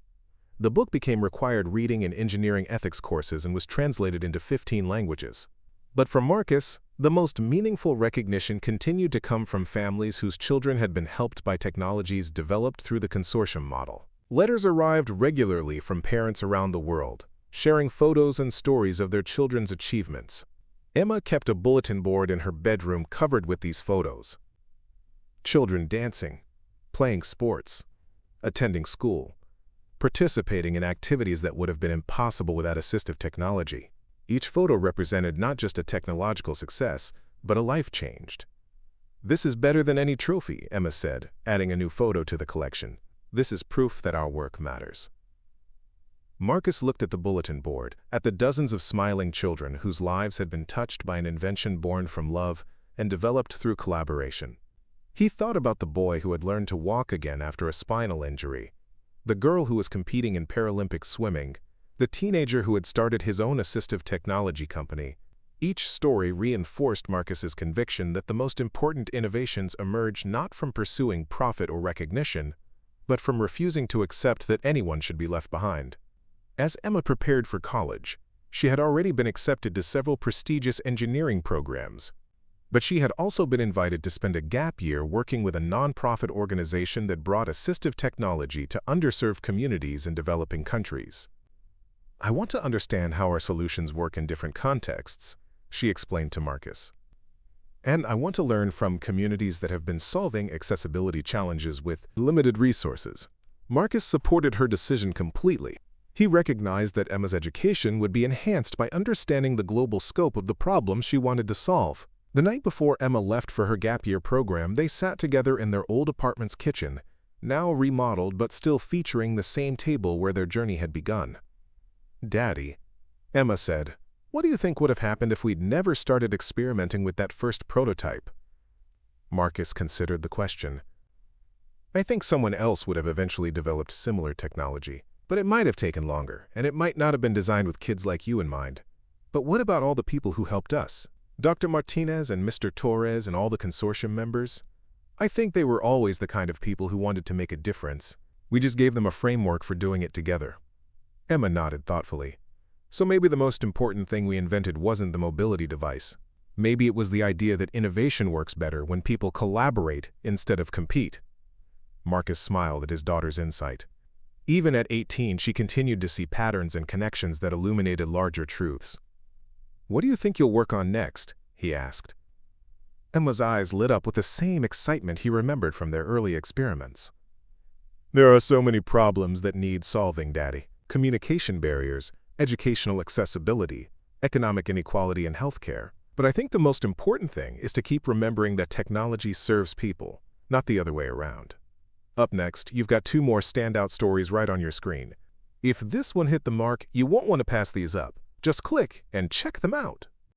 The book became required reading in engineering ethics courses and was translated into 15 languages. But for Marcus, the most meaningful recognition continued to come from families whose children had been helped by technologies developed through the consortium model. Letters arrived regularly from parents around the world, sharing photos and stories of their children's achievements. Emma kept a bulletin board in her bedroom covered with these photos. Children dancing, playing sports, attending school, participating in activities that would have been impossible without assistive technology. Each photo represented not just a technological success, but a life changed. "This is better than any trophy," Emma said, adding a new photo to the collection. "This is proof that our work matters." Marcus looked at the bulletin board, at the dozens of smiling children whose lives had been touched by an invention born from love and developed through collaboration. He thought about the boy who had learned to walk again after a spinal injury, the girl who was competing in Paralympic swimming, the teenager who had started his own assistive technology company, Each story reinforced Marcus's conviction that the most important innovations emerge not from pursuing profit or recognition, but from refusing to accept that anyone should be left behind. As Emma prepared for college, she had already been accepted to several prestigious engineering programs, but she had also been invited to spend a gap year working with a nonprofit organization that brought assistive technology to underserved communities in developing countries. "I want to understand how our solutions work in different contexts," she explained to Marcus. "And I want to learn from communities that have been solving accessibility challenges with limited resources." Marcus supported her decision completely. He recognized that Emma's education would be enhanced by understanding the global scope of the problem she wanted to solve. The night before Emma left for her gap year program, they sat together in their old apartment's kitchen, now remodeled but still featuring the same table where their journey had begun. "Daddy," Emma said, "what do you think would have happened if we'd never started experimenting with that first prototype?" Marcus considered the question. "I think someone else would have eventually developed similar technology, but it might have taken longer, and it might not have been designed with kids like you in mind. But what about all the people who helped us? Dr. Martinez and Mr. Torres and all the consortium members? I think they were always the kind of people who wanted to make a difference. We just gave them a framework for doing it together." Emma nodded thoughtfully. "So maybe the most important thing we invented wasn't the mobility device. Maybe it was the idea that innovation works better when people collaborate instead of compete." Marcus smiled at his daughter's insight. Even at 18, she continued to see patterns and connections that illuminated larger truths. "What do you think you'll work on next?" he asked. Emma's eyes lit up with the same excitement he remembered from their early experiments. "There are so many problems that need solving, Daddy. Communication barriers, educational accessibility, economic inequality in healthcare. But I think the most important thing is to keep remembering that technology serves people, not the other way around." Up next, you've got 2 more standout stories right on your screen. If this one hit the mark, you won't want to pass these up. Just click and check them out.